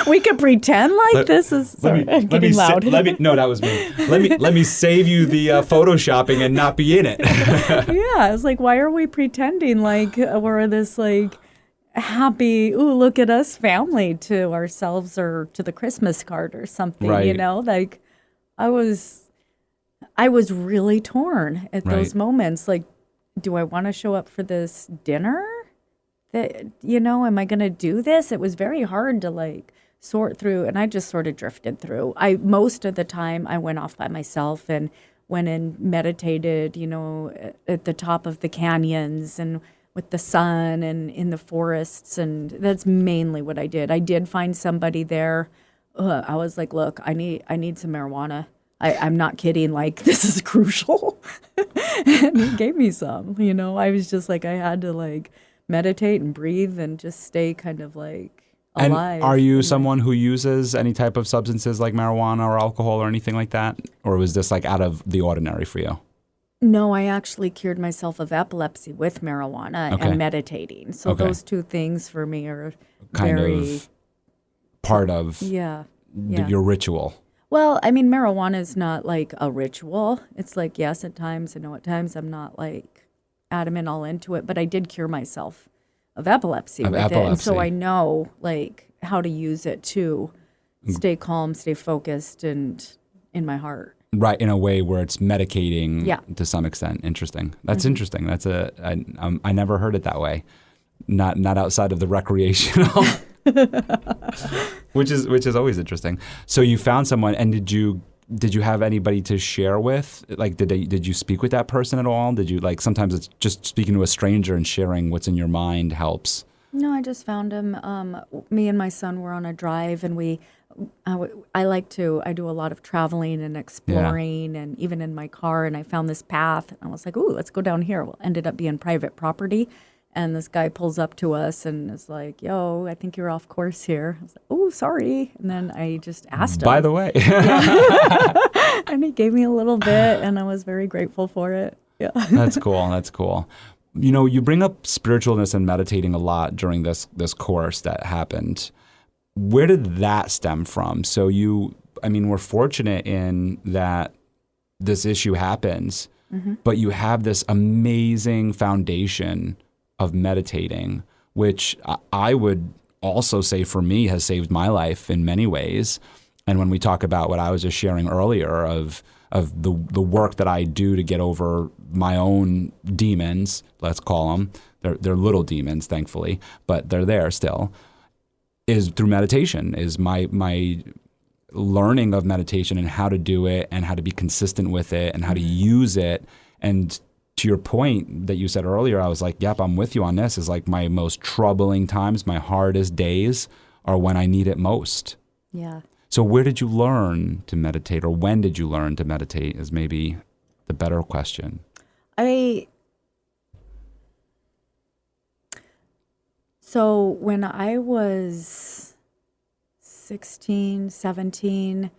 Speaker 2: We could pretend like this is getting loud.
Speaker 1: No, that was me. Let me save you the photoshopping and not be in it.
Speaker 2: Yeah, it's like, why are we pretending like we're this like happy, ooh, look at us family to ourselves or to the Christmas card or something,
Speaker 1: right.
Speaker 2: You know? Like I was really torn at those moments. Like, do I want to show up for this dinner? That, you know, am I going to do this? It was very hard to like sort through, and I just sort of drifted through. Most of the time I went off by myself and went and meditated, you know, at the top of the canyons and with the sun and in the forests, and that's mainly what I did. I did find somebody there. I was like, look, I need some marijuana. I'm not kidding. Like, this is crucial. And he gave me some, you know. I was just like, I had to like meditate and breathe and just stay kind of like
Speaker 1: And
Speaker 2: alive.
Speaker 1: are you
Speaker 2: in my-
Speaker 1: someone who uses any type of substances like marijuana or alcohol or anything like that? Or was this like out of the ordinary for you?
Speaker 2: No, I actually cured myself of epilepsy with marijuana
Speaker 1: Okay.
Speaker 2: and meditating. So
Speaker 1: Okay.
Speaker 2: those two things for me are
Speaker 1: Kind
Speaker 2: very,
Speaker 1: of part of
Speaker 2: yeah.
Speaker 1: your ritual.
Speaker 2: Well, I mean, marijuana is not like a ritual. It's like, yes, at times, I know at times I'm not like adamant all into it, but I did cure myself of epilepsy
Speaker 1: Of
Speaker 2: with it. And so
Speaker 1: epilepsy.
Speaker 2: I know like how to use it to stay calm, stay focused, and in my heart.
Speaker 1: Right, in a way where it's medicating
Speaker 2: Yeah.
Speaker 1: to some extent. Interesting. That's interesting. That's I never heard it that way. Not outside of the recreational, which is always interesting. So you found someone, and did you have anybody to share with? Like, did you speak with that person at all? Did you like sometimes it's just speaking to a stranger and sharing what's in your mind helps.
Speaker 2: No, I just found him. Me and my son were on a drive, and I do a lot of traveling and exploring, and even in my car, and I found this path, and I was like, ooh, let's go down here. Well, ended up being private property, and this guy pulls up to us and is like, yo, I think you're off course here. I was like, oh, sorry. And then I just asked him.
Speaker 1: By the way,
Speaker 2: And he gave me a little bit, and I was very grateful for it. Yeah.
Speaker 1: That's cool. That's cool. You know, you bring up spiritualness and meditating a lot during this course that happened. Where did that stem from? So we're fortunate in that this issue happens, but you have this amazing foundation of meditating, which I would also say for me has saved my life in many ways. And when we talk about what I was just sharing earlier of the work that I do to get over my own demons, let's call them, they're little demons, thankfully, but they're there still, is through meditation, is my learning of meditation and how to do it and how to be consistent with it and how to use it. And to your point that you said earlier, I was like, yep, I'm with you on this, is like my most troubling times, my hardest days are when I need it most.
Speaker 2: Yeah.
Speaker 1: So where did you learn to meditate, or when did you learn to meditate is maybe the better question.
Speaker 2: So when I was 16, 17,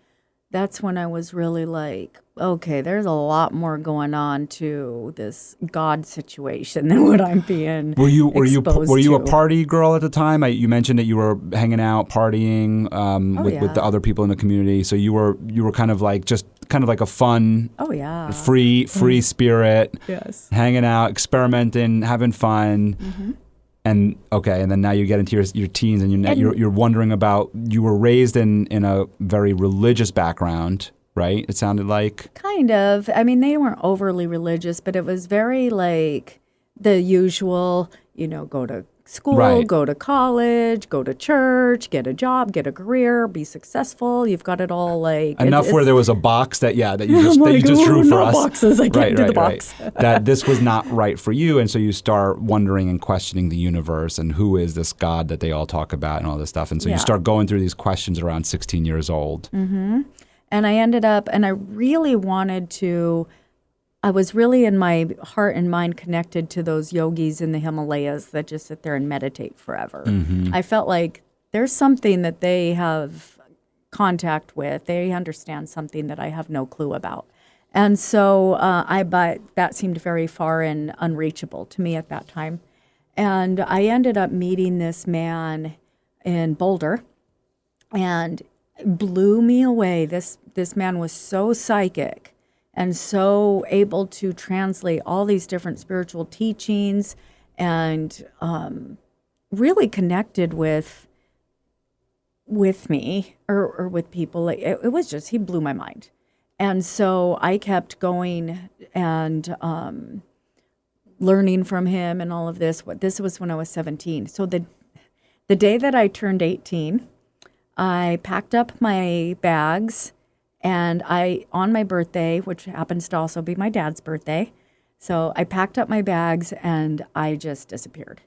Speaker 2: that's when I was really like, okay, there's a lot more going on to this God situation than what I'm being
Speaker 1: Were you
Speaker 2: exposed
Speaker 1: a
Speaker 2: to.
Speaker 1: party girl at the time? You mentioned that you were hanging out, partying with the
Speaker 2: yeah.
Speaker 1: other people in the community. So you were kind of like a fun,
Speaker 2: Oh, yeah.
Speaker 1: free spirit,
Speaker 2: Yes.
Speaker 1: hanging out, experimenting, having fun. And then now you get into your teens, and you're wondering about. You were raised in a very religious background, right? It sounded like.
Speaker 2: Kind of. I mean, they weren't overly religious, but it was very like the usual, go to school,
Speaker 1: Right.
Speaker 2: go to college, go to church, get a job, get a career, be successful. You've got it all like
Speaker 1: Enough where there was a box that you just
Speaker 2: I'm like,
Speaker 1: drew
Speaker 2: "Ooh,
Speaker 1: for
Speaker 2: no
Speaker 1: us.
Speaker 2: boxes. I can't do the box."
Speaker 1: That this was not right for you, and so you start wondering and questioning the universe and who is this God that they all talk about and all this stuff. And so you
Speaker 2: Yeah.
Speaker 1: start going through these questions around 16 years old.
Speaker 2: And I ended up, and I really wanted to, I was really in my heart and mind connected to those yogis in the Himalayas that just sit there and meditate forever. I felt like there's something that they have contact with. They understand something that I have no clue about. And so but that seemed very far and unreachable to me at that time. And I ended up meeting this man in Boulder, and it blew me away. This man was so psychic and so able to translate all these different spiritual teachings, and really connected with me or with people. Like it was just, he blew my mind. And so I kept going and learning from him and all of this. This was when I was 17. So the day that I turned 18, I packed up my bags, and on my birthday, which happens to also be my dad's birthday, so I packed up my bags and I just disappeared.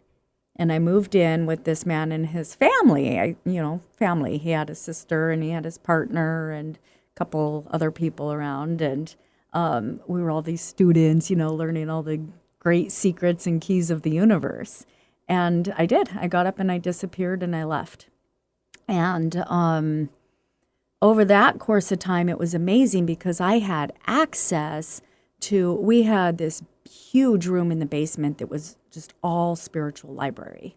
Speaker 2: And I moved in with this man and his family. Family. He had a sister and he had his partner and a couple other people around. And we were all these students, learning all the great secrets and keys of the universe. And I did. I got up and I disappeared and I left. And over that course of time, it was amazing because I had access to, we had this huge room in the basement that was just all spiritual library.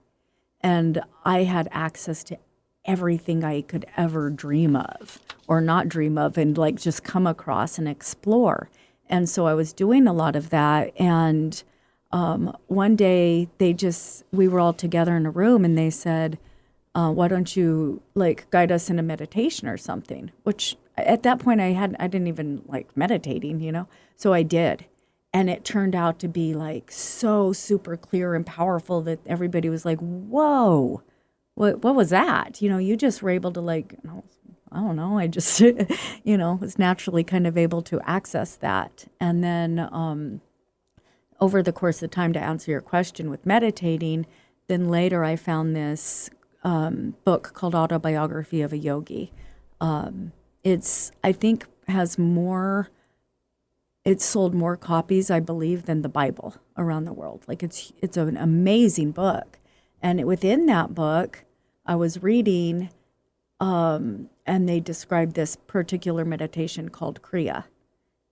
Speaker 2: And I had access to everything I could ever dream of or not dream of and like just come across and explore. And so I was doing a lot of that. And one day we were all together in a room and they said, why don't you like guide us in a meditation or something? Which at that point I didn't even like meditating, so I did. And it turned out to be like so super clear and powerful that everybody was like, whoa, what was that? You just were able to like, I don't know, I just, was naturally kind of able to access that. And then over the course of time, to answer your question with meditating, then later I found this book called Autobiography of a Yogi. I think it's sold more copies, I believe, than the Bible around the world. Like it's an amazing book. And within that book, I was reading, and they described this particular meditation called Kriya.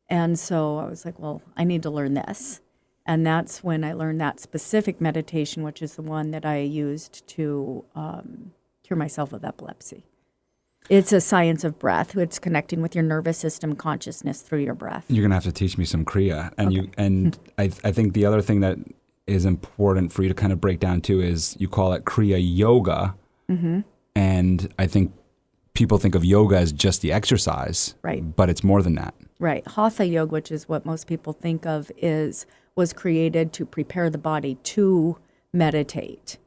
Speaker 2: And so I was like, well, I need to learn this. And that's when I learned that specific meditation, which is the one that I used to cure myself of epilepsy. It's a science of breath. It's connecting with your nervous system consciousness through your breath.
Speaker 1: You're going to have to teach me some Kriya. And I think the other thing that is important for you to kind of break down too is you call it Kriya Yoga. Mm-hmm. And I think people think of yoga as just the exercise.
Speaker 2: Right.
Speaker 1: But it's more than that.
Speaker 2: Right. Hatha yoga, which is what most people think of, was created to prepare the body to meditate.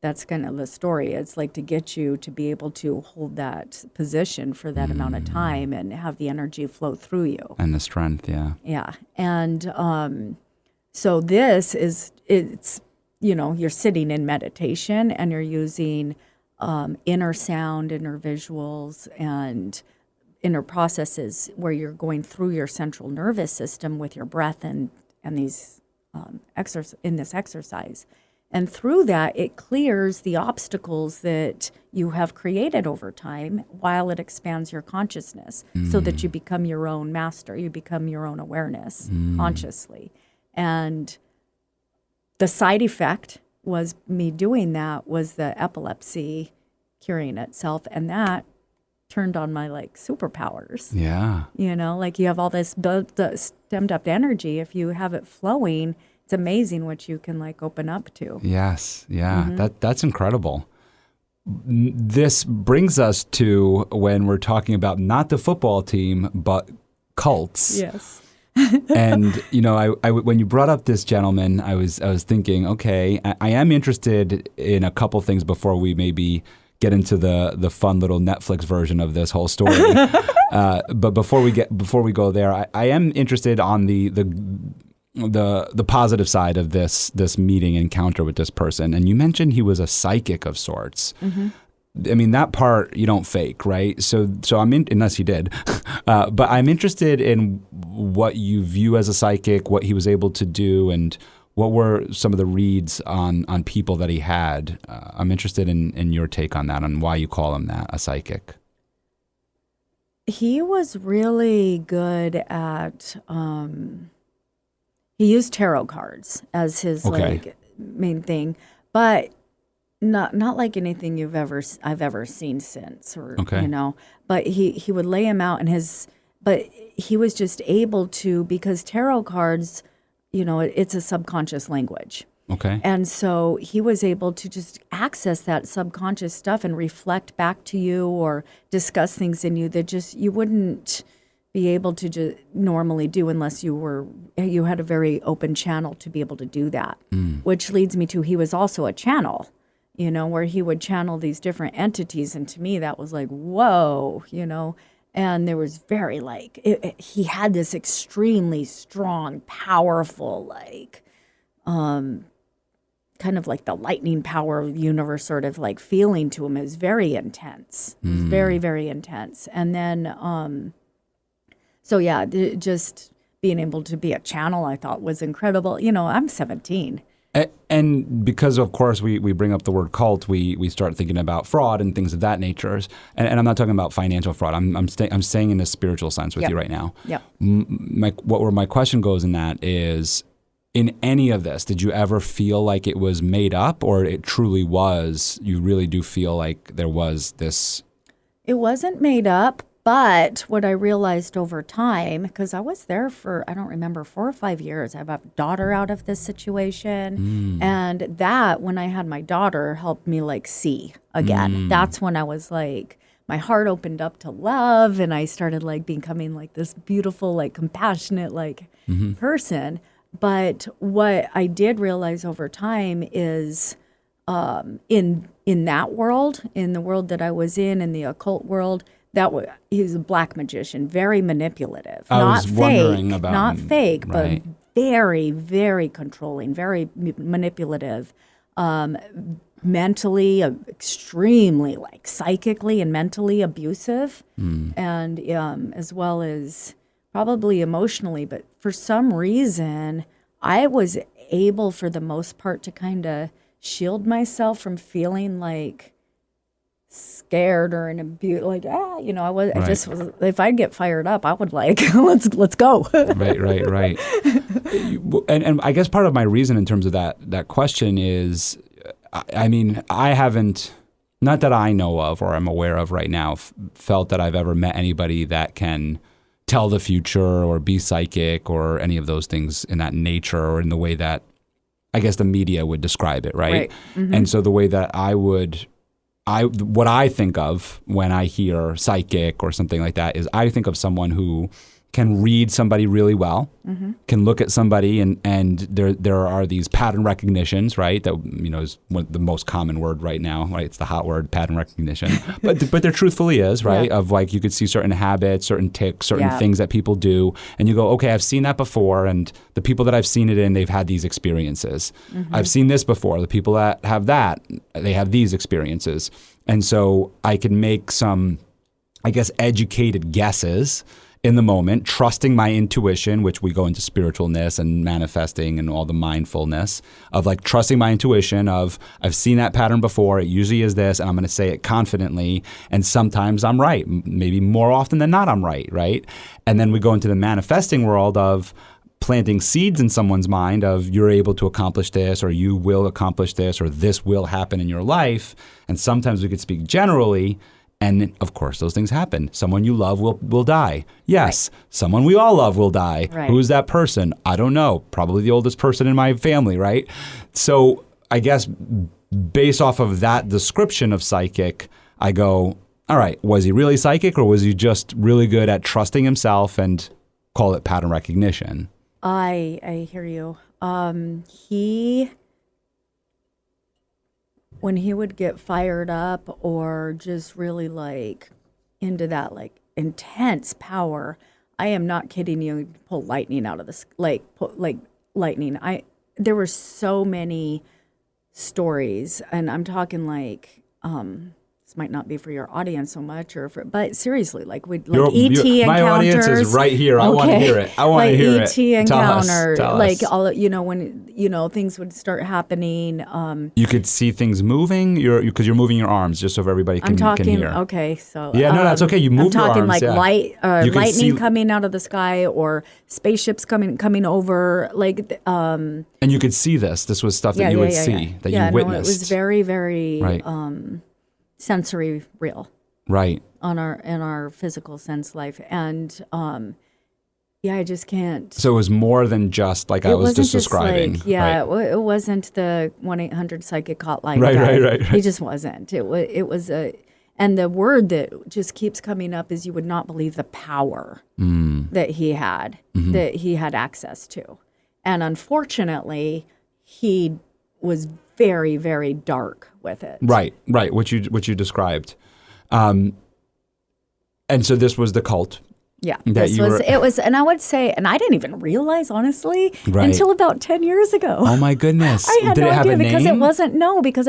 Speaker 2: That's kind of the story. It's like to get you to be able to hold that position for that amount of time and have the energy flow through you. And
Speaker 1: the strength, yeah.
Speaker 2: Yeah. And so you're sitting in meditation and you're using inner sound, inner visuals, and inner processes where you're going through your central nervous system with your breath and these in this exercise. And through that, it clears the obstacles that you have created over time while it expands your consciousness so that you become your own master, you become your own awareness consciously. And the side effect was me doing that was the epilepsy curing itself. And that turned on my like superpowers.
Speaker 1: Yeah.
Speaker 2: Like you have all this stemmed up energy. If you have it flowing, it's amazing what you can like open up to.
Speaker 1: Yes. Yeah. Mm-hmm. That's incredible. This brings us to when we're talking about not the football team, but cults.
Speaker 2: Yes.
Speaker 1: And, I when you brought up this gentleman, I was thinking, okay, I am interested in a couple things before we maybe get into the fun little Netflix version of this whole story. But before we go there, I am interested on the positive side of this meeting encounter with this person. And you mentioned he was a psychic of sorts. Mm-hmm. I mean, that part you don't fake, right? So I'm in, unless he did. But I'm interested in what you view as a psychic, what he was able to do, and what were some of the reads on people that he had. I'm interested in your take on that, on why you call him that, a psychic.
Speaker 2: He was really good at, he used tarot cards as his like main thing, but not like anything I've ever seen since, or but he would lay him out, but he was just able to, because tarot cards, it's a subconscious language.
Speaker 1: Okay.
Speaker 2: And so he was able to just access that subconscious stuff and reflect back to you or discuss things in you that just you wouldn't be able to just normally do unless you had a very open channel to be able to do that. Which leads me to, he was also a channel, where he would channel these different entities. And to me, that was like, whoa, and there was very he had this extremely strong, powerful, kind of like the lightning power of the universe sort of like feeling to him. It was very intense. It was very, very intense. And then, just being able to be a channel, I thought was incredible. I'm 17.
Speaker 1: And because, of course, we bring up the word cult, we start thinking about fraud and things of that nature. And I'm not talking about financial fraud. I'm saying in a spiritual sense with you right now.
Speaker 2: Yep.
Speaker 1: Where my question goes in that is, in any of this, did you ever feel like it was made up, or it truly was? You really do feel like there was this.
Speaker 2: It wasn't made up. But what I realized over time, because I was there for, I don't remember, 4 or 5 years, I have a daughter out of this situation. And that, when I had my daughter, helped me like see again. That's when I was like, my heart opened up to love, and I started like becoming like this beautiful, like compassionate, like person. But what I did realize over time is in that world, in the world that I was in the occult world, he's a black magician, very manipulative, not fake, but very, very controlling, very manipulative, mentally, extremely like psychically and mentally abusive, and as well as probably emotionally. But for some reason, I was able, for the most part, to kind of shield myself from feeling like scared or in abuse, like I was. I just was. If I'd get fired up, I would like let's go.
Speaker 1: Right. And I guess part of my reason in terms of that question is, I mean, I haven't, not that I know of or I'm aware of right now, felt that I've ever met anybody that can tell the future or be psychic or any of those things in that nature, or in the way that I guess the media would describe it, right? Mm-hmm. And so the way that what I think of when I hear psychic or something like that is, I think of someone who can read somebody really well, can look at somebody, and there are these pattern recognitions, right? That is the most common word right now, right? It's the hot word, pattern recognition. but there truthfully is, right? Yeah. Of like, you could see certain habits, certain tics, certain things that people do, and you go, okay, I've seen that before, and the people that I've seen it in, they've had these experiences. I've seen this before. The people that have that, they have these experiences. And so I can make some, I guess, educated guesses in the moment, trusting my intuition, which we go into spiritualness and manifesting and all the mindfulness of like trusting my intuition of, I've seen that pattern before, it usually is this, and I'm going to say it confidently, and sometimes I'm right. Maybe more often than not I'm right? And then we go into the manifesting world of planting seeds in someone's mind of, you're able to accomplish this, or you will accomplish this, or this will happen in your life. And sometimes we could speak generally. And of course, those things happen. Someone you love will die. Yes. Right. Someone we all love will die. Right. Who's that person? I don't know. Probably the oldest person in my family, right? So I guess based off of that description of psychic, I go, all right, was he really psychic, or was he just really good at trusting himself and call it pattern recognition?
Speaker 2: I hear you. When he would get fired up or just really like into that like intense power, I am not kidding you, pull lightning out of this, like lightning. There were so many stories, and I'm talking like, this might not be for your audience so much, but seriously, like ET encounters.
Speaker 1: My audience is right here. I want to hear it. I want to hear it.
Speaker 2: ET encounter, like all, when things would start happening.
Speaker 1: You could see things moving. Because you're moving your arms, just so everybody can hear.
Speaker 2: Okay, so
Speaker 1: yeah, no, that's okay. You move your arms.
Speaker 2: I'm talking like lightning coming out of the sky, or spaceships coming over, like.
Speaker 1: And you could see this. This was stuff that you would see, that you witnessed.
Speaker 2: No, it was very, very. Right. Sensory real,
Speaker 1: right,
Speaker 2: in our physical sense life, and I just can't.
Speaker 1: So it was more than just like I was just describing.
Speaker 2: Like, it wasn't the 1-800 psychic hotline.
Speaker 1: Right.
Speaker 2: He just wasn't. It was and the word that just keeps coming up is, you would not believe the power that he had, that he had access to, and unfortunately, he was very, very dark with it. Right.
Speaker 1: What you described, and so this was the cult.
Speaker 2: Yeah, it was, and I would say, and I didn't even realize, honestly, until about 10 years ago.
Speaker 1: Oh my goodness!
Speaker 2: I had
Speaker 1: Did
Speaker 2: no
Speaker 1: it have
Speaker 2: idea,
Speaker 1: a
Speaker 2: because
Speaker 1: name?
Speaker 2: it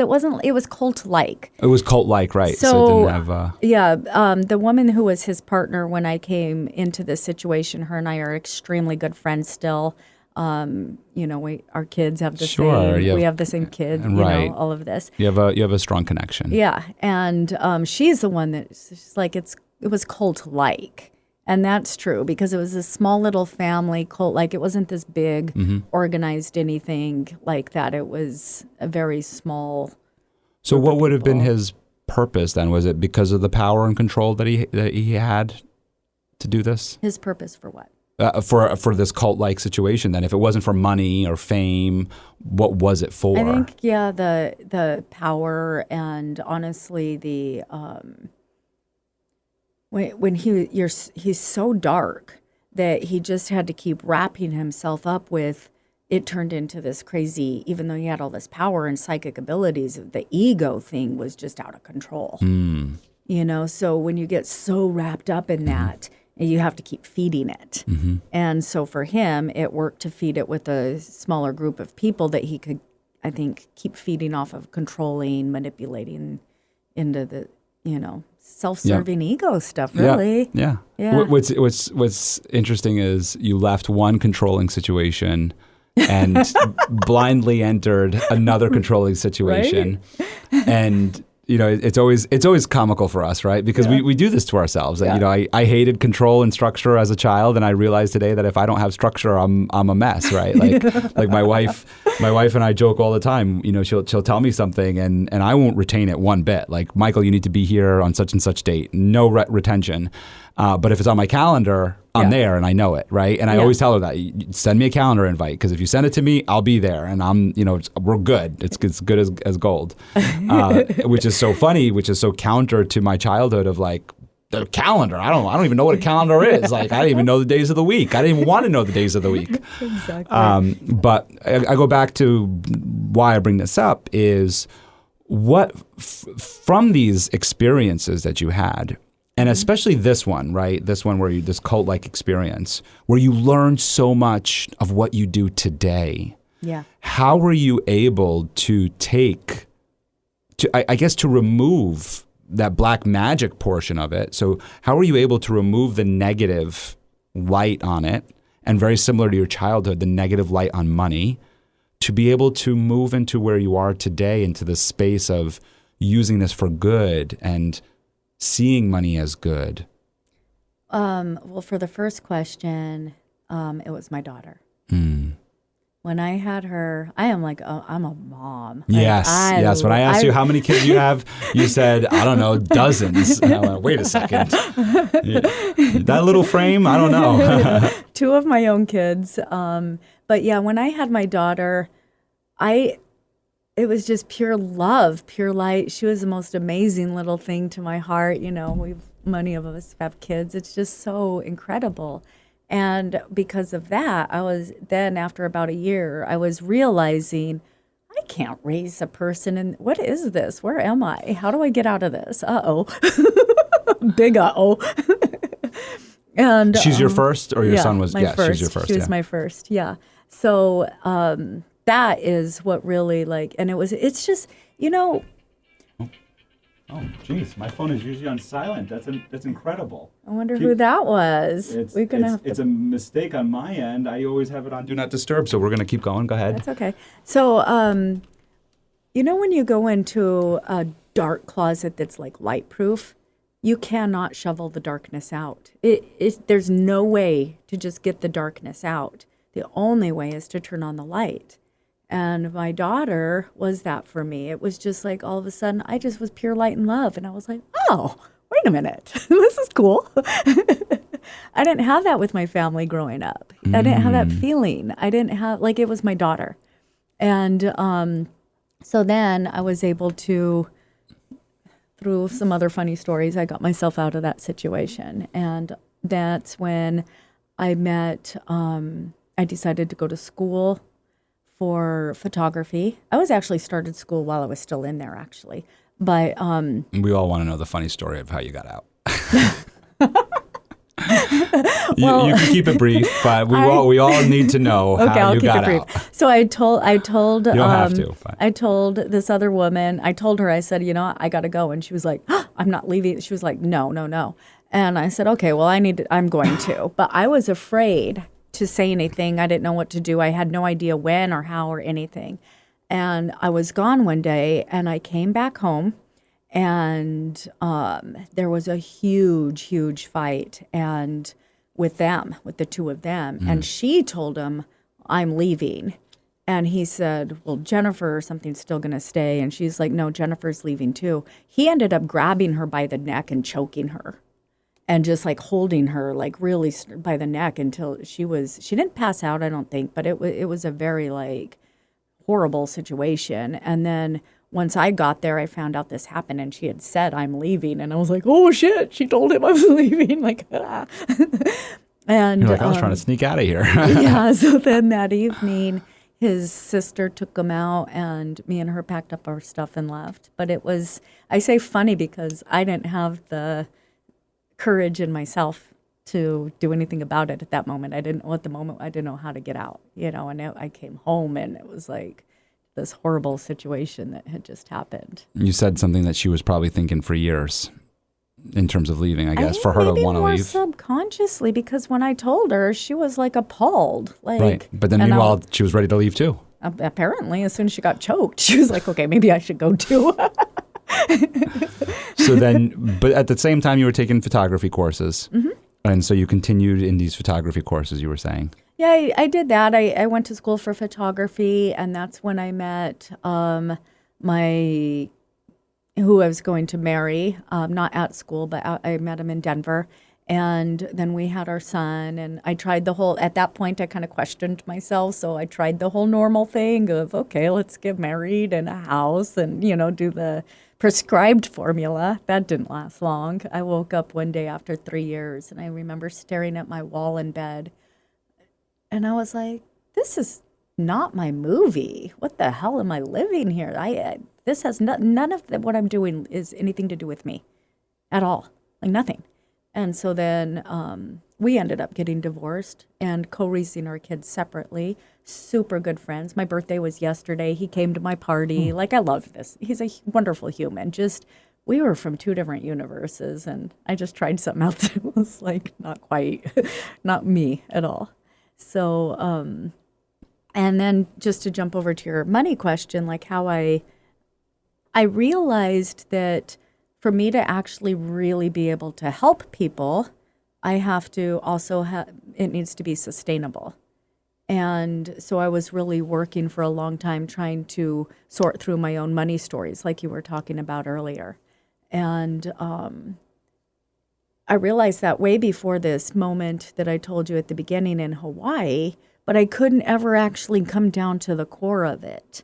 Speaker 2: wasn't. It was cult-like.
Speaker 1: It was cult-like, right?
Speaker 2: So
Speaker 1: it didn't have.
Speaker 2: The woman who was his partner when I came into this situation, her and I are extremely good friends still. Our kids have the
Speaker 1: Sure,
Speaker 2: same.
Speaker 1: yeah.
Speaker 2: We have the same kid.
Speaker 1: Right.
Speaker 2: All of this.
Speaker 1: You have a strong connection.
Speaker 2: Yeah, and she's the one that's like it was cult-like, and that's true because it was a small little family cult. Like it wasn't this big organized anything like that. It was a very small.
Speaker 1: So what would have been his purpose then? Was it because of the power and control that he had to do this?
Speaker 2: His purpose for what?
Speaker 1: For this cult-like situation, then, if it wasn't for money or fame, what was it for?
Speaker 2: I think the power and honestly the when he's so dark that he just had to keep wrapping himself up with. It turned into this crazy, even though he had all this power and psychic abilities, the ego thing was just out of control. So when you get so wrapped up in that, you have to keep feeding it. And so for him, it worked to feed it with a smaller group of people that he could, I think, keep feeding off of, controlling, manipulating into the, self-serving ego stuff, really.
Speaker 1: Yeah. What's interesting is you left one controlling situation and blindly entered another controlling situation. Right? And it's always comical for us, right? Because we do this to ourselves. Yeah. I hated control and structure as a child, and I realize today that if I don't have structure, I'm a mess, right? Like my wife and I joke all the time. She'll tell me something, and I won't retain it one bit. Like, Michael, you need to be here on such and such date. No retention. But if it's on my calendar, I'm there and I know it, right? And I always tell her that, send me a calendar invite, because if you send it to me, I'll be there, and we're good. It's good as gold, which is so funny, which is so counter to my childhood of like, the calendar. I don't even know what a calendar is. Like, I didn't even know the days of the week. I didn't even want to know the days of the week.
Speaker 2: Exactly.
Speaker 1: But I go back to why I bring this up is what from these experiences that you had. And especially this one, right? This one this cult-like experience, where you learned so much of what you do today.
Speaker 2: Yeah.
Speaker 1: How were you able to to remove that black magic portion of it? So how were you able to remove the negative light on it? And very similar to your childhood, the negative light on money, to be able to move into where you are today, into the space of using this for good and seeing money as good?
Speaker 2: Well, for the first question, it was my daughter. When I had her, I am like, I'm a mom.
Speaker 1: Yes. When I asked you how many kids you have, you said, I don't know, dozens. And I went, wait a second. That little frame, I don't know.
Speaker 2: 2 of my own kids. But yeah, when I had my daughter, it was just pure love, pure light. She was the most amazing little thing to my heart. Many of us have kids. It's just so incredible. And because of that, after about a year, I was realizing I can't raise a person. And what is this? Where am I? How do I get out of this? Uh-oh. Big uh-oh. And
Speaker 1: she's your first, or your son was?
Speaker 2: My first.
Speaker 1: She's your first.
Speaker 2: She was my first. Yeah. So, that is what really and it's just,
Speaker 1: Oh, geez, my phone is usually on silent. That's incredible.
Speaker 2: I wonder who that was.
Speaker 1: It's a mistake on my end. I always have it on Do Not Disturb, so we're going to keep going. Go ahead.
Speaker 2: That's okay. So, when you go into a dark closet that's like light proof, you cannot shovel the darkness out. There's no way to just get the darkness out. The only way is to turn on the light. And my daughter was that for me. It was just like all of a sudden I just was pure light and love. And I was like, oh, wait a minute. This is cool. I didn't have that with my family growing up. I didn't have that feeling. I didn't have, it was my daughter. And so then I was able to, through some other funny stories, I got myself out of that situation. And that's when I met, I decided to go to school for photography. I was actually started school while I was still in there, actually. But
Speaker 1: we all want to know the funny story of how you got out.
Speaker 2: Well,
Speaker 1: you can keep it brief, but we all need to know how you got out.
Speaker 2: So I told
Speaker 1: you don't have to. But.
Speaker 2: I told this other woman. I told her. I said, I got to go, and she was like, I'm not leaving. She was like, no. And I said, okay, well, I'm going to. But I was afraid to say anything. I didn't know what to do. I had no idea when or how or anything. And I was gone one day, and I came back home, and there was a huge fight, and with the two of them. And she told him, I'm leaving. And he said, well, Jennifer or something's still going to stay. And she's like, no, Jennifer's leaving too. He ended up grabbing her by the neck and choking her and just like holding her like really by the neck until she didn't pass out, I don't think, but it was a very like horrible situation. And then once I got there, I found out this happened, and she had said, I'm leaving. And I was like, oh shit, she told him I was leaving. Like, ah. And
Speaker 1: you're like, I was trying to sneak out of here.
Speaker 2: Yeah. So then that evening, his sister took him out, and me and her packed up our stuff and left. But it was, I say funny because I didn't have the courage in myself to do anything about it at that moment. I didn't know how to get out, and I came home, and it was like this horrible situation that had just happened.
Speaker 1: You said something that she was probably thinking for years in terms of leaving, I guess, for her to want to leave.
Speaker 2: Subconsciously, because when I told her, she was like appalled. Like,
Speaker 1: right. But then meanwhile, she was ready to leave too.
Speaker 2: Apparently, as soon as she got choked, she was like, okay, maybe I should go too.
Speaker 1: So then, but at the same time, you were taking photography courses. Mm-hmm. And so you continued in these photography courses, you were saying.
Speaker 2: Yeah, I did that. I went to school for photography, and that's when I met who I was going to marry, not at school, but I met him in Denver. And then we had our son, and I tried at that point, I kind of questioned myself. So I tried the whole normal thing of, okay, let's get married in a house and, do the prescribed formula. That didn't last long. I woke up one day after 3 years, and I remember staring at my wall in bed. And I was like, this is not my movie. What the hell am I living here? This has none of what I'm doing is anything to do with me at all, like nothing. And so then we ended up getting divorced and co-raising our kids separately. Super good friends. My birthday was yesterday. He came to my party. Like, I love this. He's a wonderful human. Just, we were from two different universes, and I just tried something else that was like not quite, not me at all. So, and then just to jump over to your money question, like how I realized that for me to actually really be able to help people, I have to also it needs to be sustainable. And so I was really working for a long time trying to sort through my own money stories, like you were talking about earlier. And I realized that way before this moment that I told you at the beginning in Hawaii, but I couldn't ever actually come down to the core of it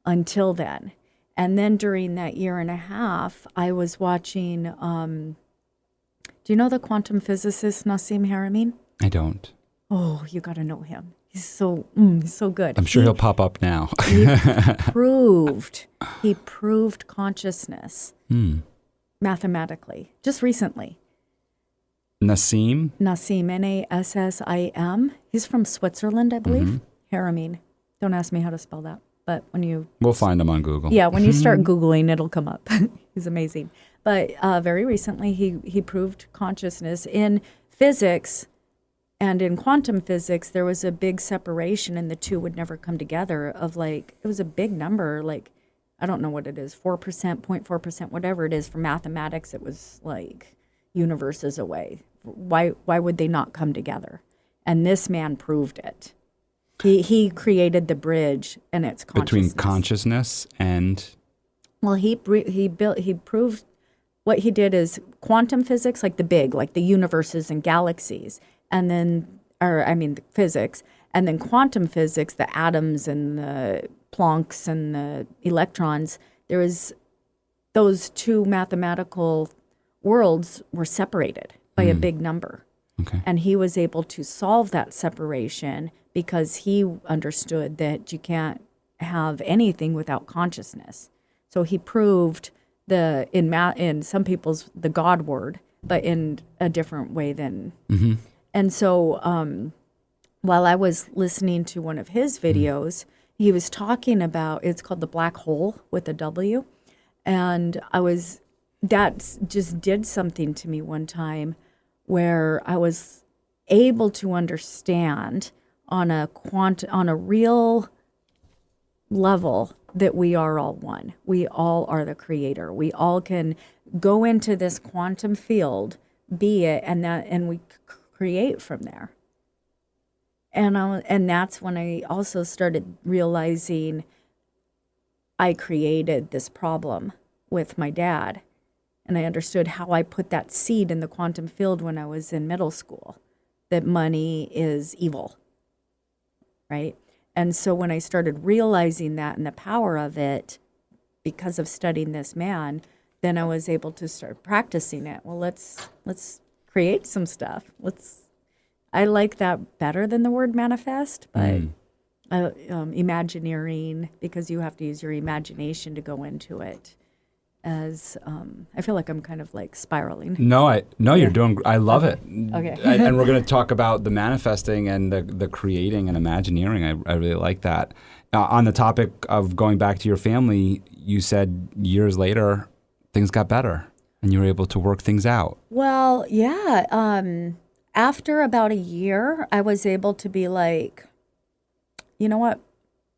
Speaker 2: until then. And then during that year and a half, I was watching, do you know the quantum physicist Nassim Haramein?
Speaker 1: I don't.
Speaker 2: Oh, you got to know him. He's so good.
Speaker 1: I'm sure he'll pop up now.
Speaker 2: He proved consciousness mathematically, just recently.
Speaker 1: Nassim,
Speaker 2: Nassim. He's from Switzerland, I believe. Haramein. Don't ask me how to spell that. But
Speaker 1: we'll find him on Google.
Speaker 2: Yeah, when you start Googling, it'll come up. He's amazing. But very recently, he proved consciousness in physics and in quantum physics. There was a big separation, and the two would never come together. Of like, it was a big number. Like, I don't know what it is, 4%, 0.4%, whatever it is. For mathematics, it was like universes away. Why would they not come together? And this man proved it. He created the bridge, and it's consciousness.
Speaker 1: Between consciousness and...
Speaker 2: Well, he proved what he did is quantum physics, like the universes and galaxies, and then, the physics, and then quantum physics, the atoms and the Plancks and the electrons. There was those two mathematical worlds were separated by a big number.
Speaker 1: Okay.
Speaker 2: And he was able to solve that separation because he understood that you can't have anything without consciousness. So he proved in some people's the God word, but in a different way than. Mm-hmm. And so while I was listening to one of his videos, he was talking about, it's called The Black Hole with a W, and that just did something to me one time where I was able to understand on a real level that we are all one. We all are the creator. We all can go into this quantum field, be it, and we create from there. And that's when I also started realizing I created this problem with my dad. And I understood how I put that seed in the quantum field when I was in middle school, that money is evil, right? And so when I started realizing that and the power of it, because of studying this man, then I was able to start practicing it. Well, let's create some stuff. I like that better than the word manifest, but Imagineering, because you have to use your imagination to go into it. As I feel like I'm kind of like spiraling.
Speaker 1: No, you're doing. I love it.
Speaker 2: Okay.
Speaker 1: And we're going to talk about the manifesting and the creating and Imagineering. I really like that. On the topic of going back to your family, you said years later things got better and you were able to work things out.
Speaker 2: Well, yeah. After about a year, I was able to be like, you know what?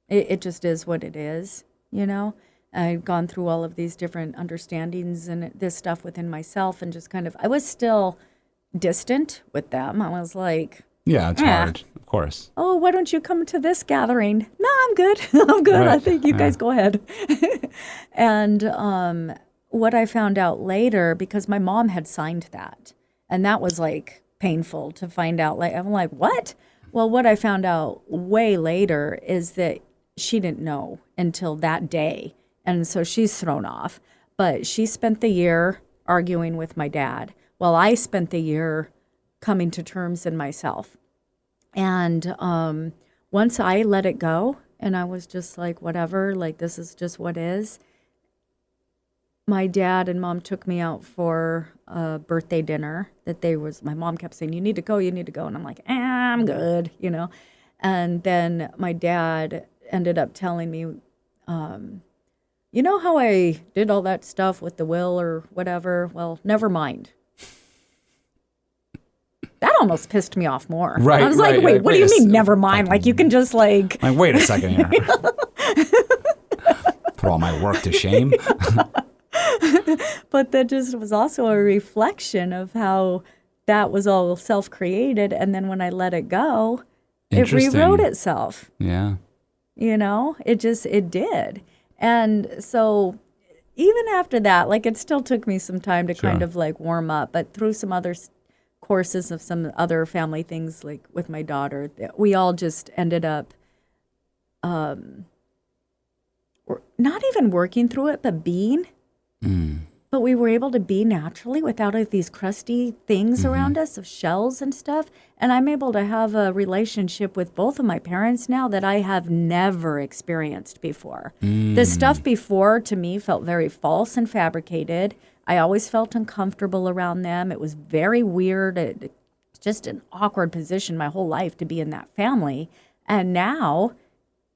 Speaker 2: It just is what it is, you know? I'd gone through all of these different understandings and this stuff within myself, and just kind of, I was still distant with them. I was like,
Speaker 1: yeah, it's hard, of course.
Speaker 2: Oh, why don't you come to this gathering? No, I'm good. I'm good.
Speaker 1: Right.
Speaker 2: I think you guys go ahead. And what I found out later, because my mom had signed that, and that was like painful to find out. Like, I'm like, what? Well, what I found out way later is that she didn't know until that day. And so she's thrown off. But she spent the year arguing with my dad, while I spent the year coming to terms in myself. And once I let it go, and I was just like, whatever, like this is just what is, my dad and mom took me out for a birthday dinner my mom kept saying, you need to go. And I'm like, I'm good, you know. And then my dad ended up telling me, you know how I did all that stuff with the will or whatever? Well, never mind. That almost pissed me off more.
Speaker 1: Right.
Speaker 2: I was like, wait, what do you mean never mind? Like, you can just like
Speaker 1: wait a second here. Put all my work to shame.
Speaker 2: But that just was also a reflection of how that was all self-created. And then when I let it go, it rewrote itself.
Speaker 1: Yeah.
Speaker 2: You know, it did. And so even after that, like it still took me some time to kind of like warm up, but through some other courses of some other family things, like with my daughter, we all just ended up not even working through it, but being. But we were able to be naturally without these crusty things around us of shells and stuff. And I'm able to have a relationship with both of my parents now that I have never experienced before. The stuff before to me felt very false and fabricated. I always felt uncomfortable around them. It was very weird. Just an awkward position my whole life to be in that family. And now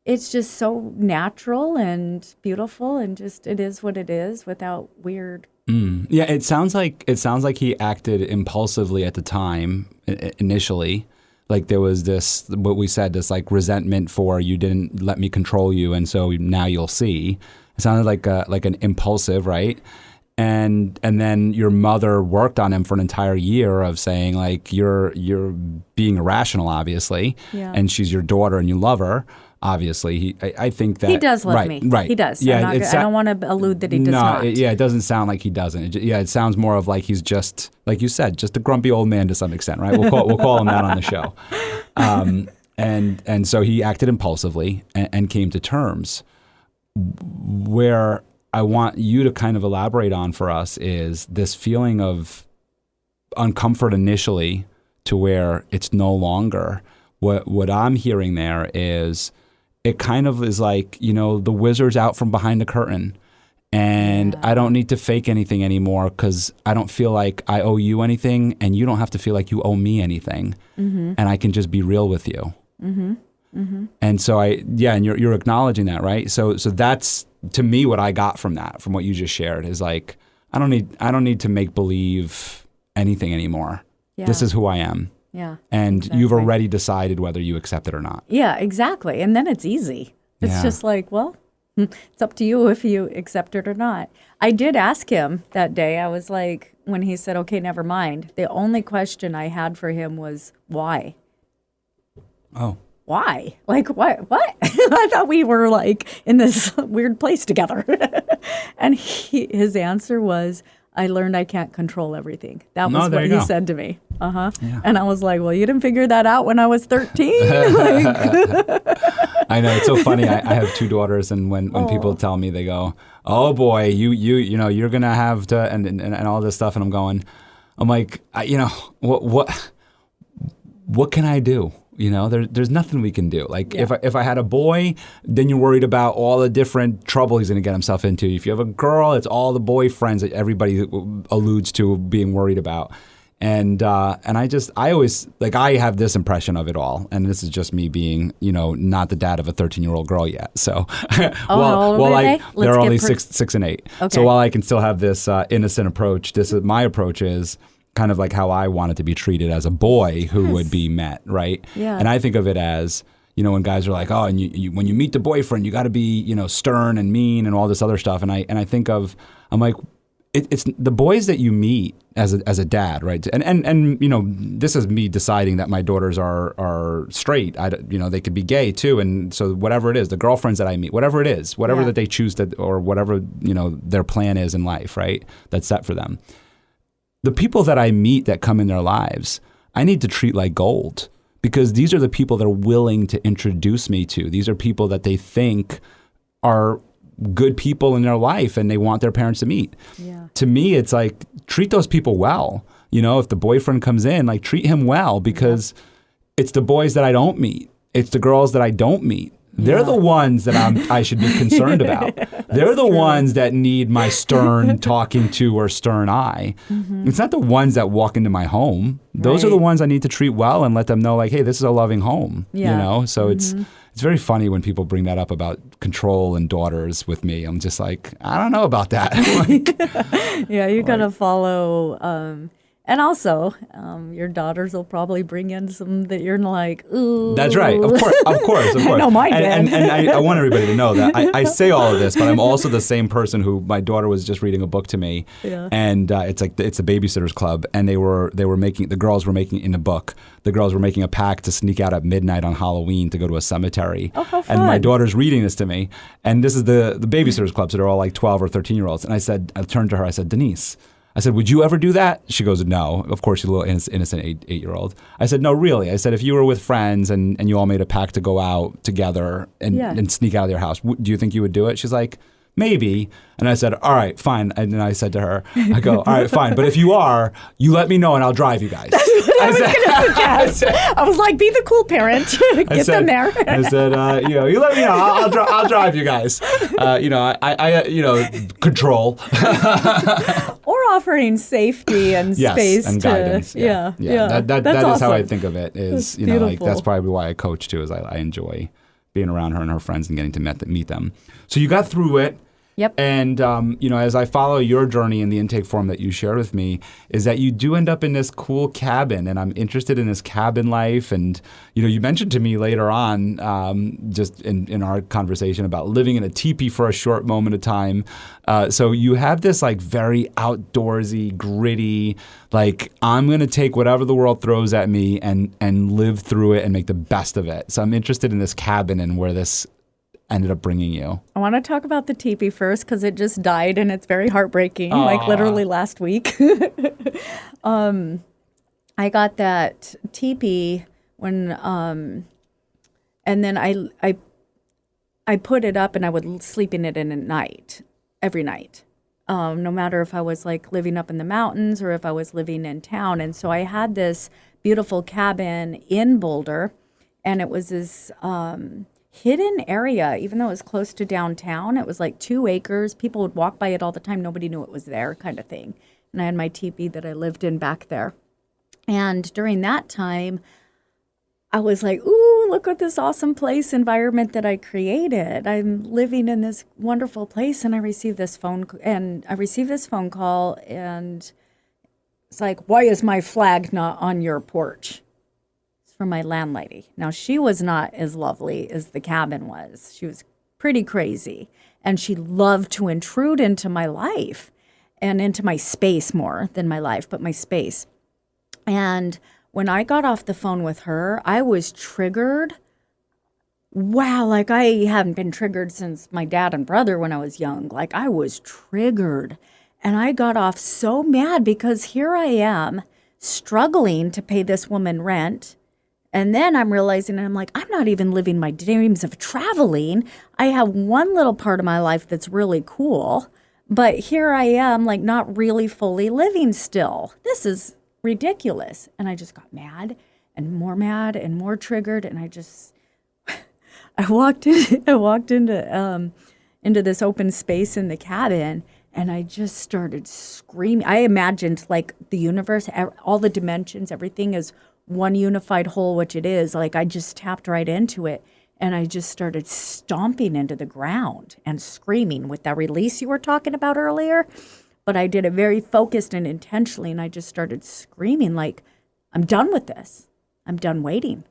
Speaker 2: it's just so natural and beautiful, and just it is what it is without weird.
Speaker 1: Yeah, it sounds like he acted impulsively at the time initially. Like there was this, what we said, this like resentment for you didn't let me control you, and so now you'll see. It sounded like an impulsive, right? And then your mother worked on him for an entire year of saying like you're being irrational, obviously, and she's your daughter and you love her. Obviously, I think that
Speaker 2: he does love me.
Speaker 1: Right,
Speaker 2: he does.
Speaker 1: Yeah,
Speaker 2: I don't want to allude that he does not.
Speaker 1: It doesn't sound like he doesn't. It sounds more of like he's just, like you said, just a grumpy old man to some extent, right? We'll call him that on the show. And so he acted impulsively and came to terms. Where I want you to kind of elaborate on for us is this feeling of uncomfort initially to where it's no longer. What I'm hearing there is it kind of is like, you know, the wizard's out from behind the curtain and I don't need to fake anything anymore because I don't feel like I owe you anything and you don't have to feel like you owe me anything. And I can just be real with you. And so and you're acknowledging that, right? So that's to me what I got from that, from what you just shared, is like I don't need to make believe anything anymore. This is who I am.
Speaker 2: Yeah.
Speaker 1: And
Speaker 2: exactly.
Speaker 1: you've already decided whether you accept it or not.
Speaker 2: Yeah, exactly. And then it's easy. It's
Speaker 1: Yeah.
Speaker 2: just like, well, it's up to you if you accept it or not. I did ask him that day. I was like, when he said, okay, never mind, the only question I had for him was, why?
Speaker 1: Oh.
Speaker 2: Why? Like, what? I thought we were like in this weird place together. And his answer was, I learned I can't control everything. That was what he said to me. Uh-huh. Yeah. And I was like, well, you didn't figure that out when I was 13?
Speaker 1: I know, it's so funny. I have 2 daughters, and when people tell me, they go, "Oh boy, you know, you're gonna have to," and all this stuff, and I'm like, what can I do? You know, there's nothing we can do. Like if I had a boy, then you're worried about all the different trouble he's going to get himself into. If you have a girl, it's all the boyfriends that everybody alludes to being worried about. And I always, like, I have this impression of it all, and this is just me being, not the dad of a 13-year-old girl yet. So, they're only 6 and 8. Okay. So while I can still have this innocent approach, my approach is kind of like how I wanted to be treated as a boy who would be met, right? Yeah. And I think of it as, when guys are like, oh, and you when you meet the boyfriend, you got to be, stern and mean and all this other stuff. And I'm like, it's the boys that you meet as a dad, right? And this is me deciding that my daughters are straight. They could be gay too, and so whatever it is, the girlfriends that I meet, whatever it is, whatever that they choose to, or whatever their plan is in life, right? That's set for them. The people that I meet that come in their lives, I need to treat like gold, because these are the people that are willing to introduce me to. These are people that they think are good people in their life and they want their parents to meet. Yeah. To me, it's like, treat those people well. If the boyfriend comes in, like, treat him well, because it's the boys that I don't meet. It's the girls that I don't meet. They're the ones that I should be concerned about. They're the ones that need my stern talking to or stern eye. Mm-hmm. It's not the ones that walk into my home. Those are the ones I need to treat well and let them know, like, hey, this is a loving home. Yeah. So it's very funny when people bring that up about control and daughters with me. I'm just like, I don't know about that.
Speaker 2: You got to follow. And also, your daughters will probably bring in some that you're like, ooh.
Speaker 1: That's right. Of course.
Speaker 2: I know mine did.
Speaker 1: And I want everybody to know that I say all of this, but I'm also the same person who, my daughter was just reading a book to me, and it's the Babysitters Club, and the girls were making in the book. The girls were making a pact to sneak out at midnight on Halloween to go to a cemetery.
Speaker 2: Oh, how fun.
Speaker 1: And my daughter's reading this to me, and this is the Babysitters Club, so they're all like 12 or 13-year-olds. And I turned to her, I said, Denise, I said, would you ever do that? She goes, no. Of course, she's a little innocent 8-year-old. I said, no, really. I said, if you were with friends and you all made a pact to go out together and sneak out of your house, do you think you would do it? She's like, maybe. And I said, all right, fine. And then I said to her, I go, all right, fine. But if you are, you let me know and I'll drive you guys.
Speaker 2: That's what I was going to suggest. I was like, be the cool parent. Get them there.
Speaker 1: I said, you let me know. I'll drive you guys. Control.
Speaker 2: Or offering safety and space
Speaker 1: and guidance.
Speaker 2: Yeah.
Speaker 1: That is
Speaker 2: awesome.
Speaker 1: how I think of it. Is that's probably why I coach too. Is I enjoy being around her and her friends and getting to meet them. So you got through it.
Speaker 2: Yep.
Speaker 1: And, as I follow your journey in the intake form that you shared with me, is that you do end up in this cool cabin, and I'm interested in this cabin life. And, you mentioned to me later on, just in our conversation about living in a teepee for a short moment of time. So you have this like very outdoorsy, gritty, like, I'm going to take whatever the world throws at me and live through it and make the best of it. So I'm interested in this cabin and where this ended up bringing you.
Speaker 2: I want to talk about the teepee first, because it just died and it's very heartbreaking. Like literally last week. I got that teepee when and then I put it up and I would sleep in it at night, every night. No matter if I was like living up in the mountains or if I was living in town. And so I had this beautiful cabin in Boulder, and it was this hidden area. Even though it was close to downtown, it was like 2 acres. People would walk by it all the time. Nobody knew it was there, kind of thing. And I had my teepee that I lived in back there. And during that time, I was like, ooh, look at this awesome environment that I created. I'm living in this wonderful place, and I received this phone call, and it's like, why is my flag not on your porch? for my landlady. Now, she was not as lovely as the cabin was. She was pretty crazy, and she loved to intrude into my life and into my space more than my life, but my space. And when I got off the phone with her, I was triggered. Wow, like I hadn't been triggered since my dad and brother when I was young. Like I was triggered. And I got off so mad because here I am struggling to pay this woman rent. And then I'm realizing, I'm like, I'm not even living my dreams of traveling. I have one little part of my life that's really cool. But here I am, like not really fully living still. This is ridiculous. And I just got mad and more triggered. And I walked into this open space in the cabin, and I just started screaming. I imagined like the universe, all the dimensions, everything is one unified whole, which it is. Like I just tapped right into it, and I just started stomping into the ground and screaming with that release you were talking about earlier. But I did it very focused and intentionally, and I just started screaming like, I'm done with this. I'm done waiting.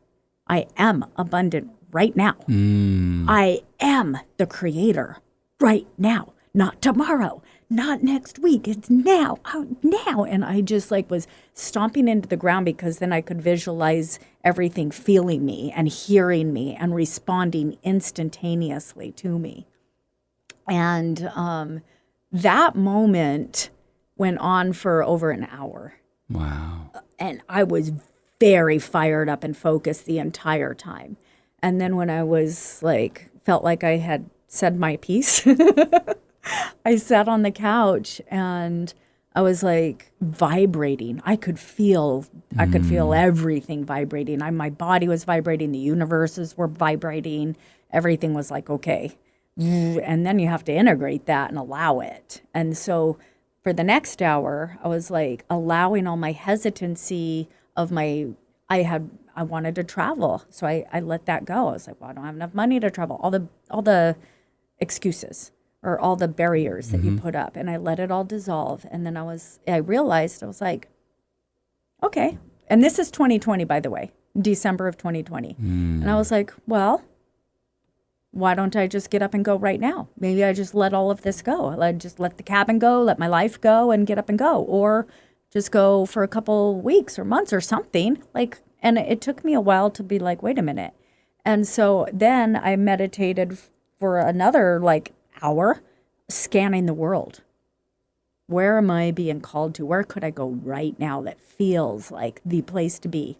Speaker 2: I am abundant right now. I am the creator right now, not tomorrow, not next week. It's now, now. And I just like was stomping into the ground because then I could visualize everything feeling me and hearing me and responding instantaneously to me. And that moment went on for over an hour.
Speaker 1: Wow.
Speaker 2: And I was very fired up and focused the entire time. And then when I was like, felt like I had said my piece, I sat on the couch and I was like vibrating. I could feel everything vibrating. My body was vibrating. The universes were vibrating. Everything was like, okay. And then you have to integrate that and allow it. And so for the next hour, I was like allowing all my hesitancy of I wanted to travel. So I let that go. I was like, well, I don't have enough money to travel. All the excuses or all the barriers that you put up. And I let it all dissolve. And then I realized, I was like, okay. And this is 2020, by the way, December of 2020. And I was like, well, why don't I just get up and go right now? Maybe I just let all of this go. I just let the cabin go, let my life go and get up and go. Or just go for a couple weeks or months or something. And it took me a while to be like, wait a minute. And so then I meditated for another hour, scanning the world. Where am I being called to? Where could I go right now that feels like the place to be?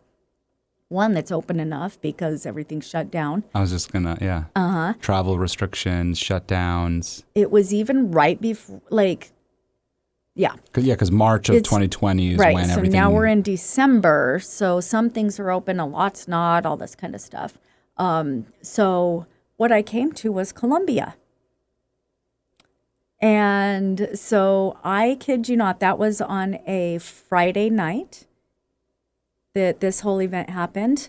Speaker 2: One that's open enough because everything's shut down.
Speaker 1: I was just gonna, yeah. Travel restrictions, shutdowns.
Speaker 2: It was even right before, yeah.
Speaker 1: Because March of 2020 is when everything...
Speaker 2: Right, so now we're in December, so some things are open, a lot's not, all this kind of stuff. So what I came to was Colombia. And so I kid you not, that was on a Friday night that this whole event happened.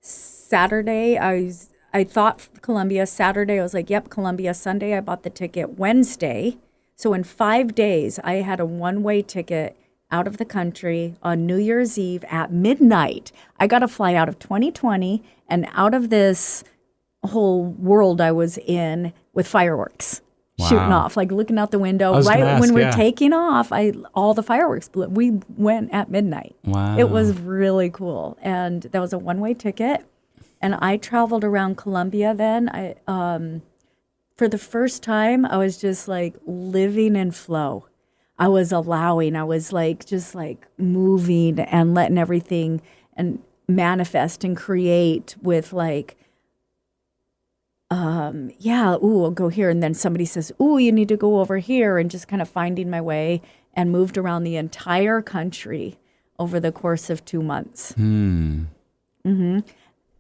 Speaker 2: Saturday, I thought Colombia. Saturday, I was like, yep, Colombia. Sunday, I bought the ticket. Wednesday... So in 5 days, I had a one-way ticket out of the country on New Year's Eve at midnight. I got to fly out of 2020 and out of this whole world I was in with fireworks shooting off, looking out the window. Right when we're taking off, all the fireworks blew. We went at midnight.
Speaker 1: Wow.
Speaker 2: It was really cool. And that was a one-way ticket. And I traveled around Colombia then. For the first time, I was just living in flow. I was allowing, I was just moving and letting everything and manifest and create with I'll go here. And then somebody says, you need to go over here, and just kind of finding my way, and moved around the entire country over the course of 2 months. And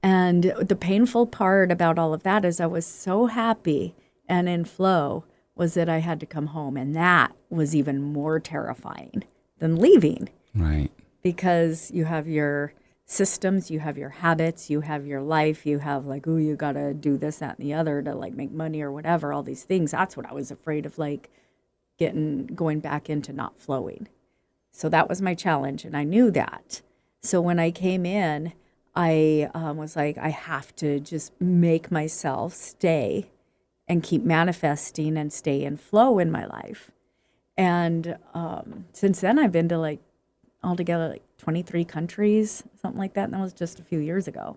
Speaker 2: the painful part about all of that is I was so happy and in flow was that I had to come home. And that was even more terrifying than leaving.
Speaker 1: Right.
Speaker 2: Because you have your systems, you have your habits, you have your life, you have like, oh, you got to do this, that, and the other to like make money or whatever, all these things. That's what I was afraid of, like going back into not flowing. So that was my challenge, and I knew that. So when I came in, I was like, I have to just make myself stay and keep manifesting and stay in flow in my life. And since then, I've been to like altogether like 23 countries, something like that. And that was just a few years ago.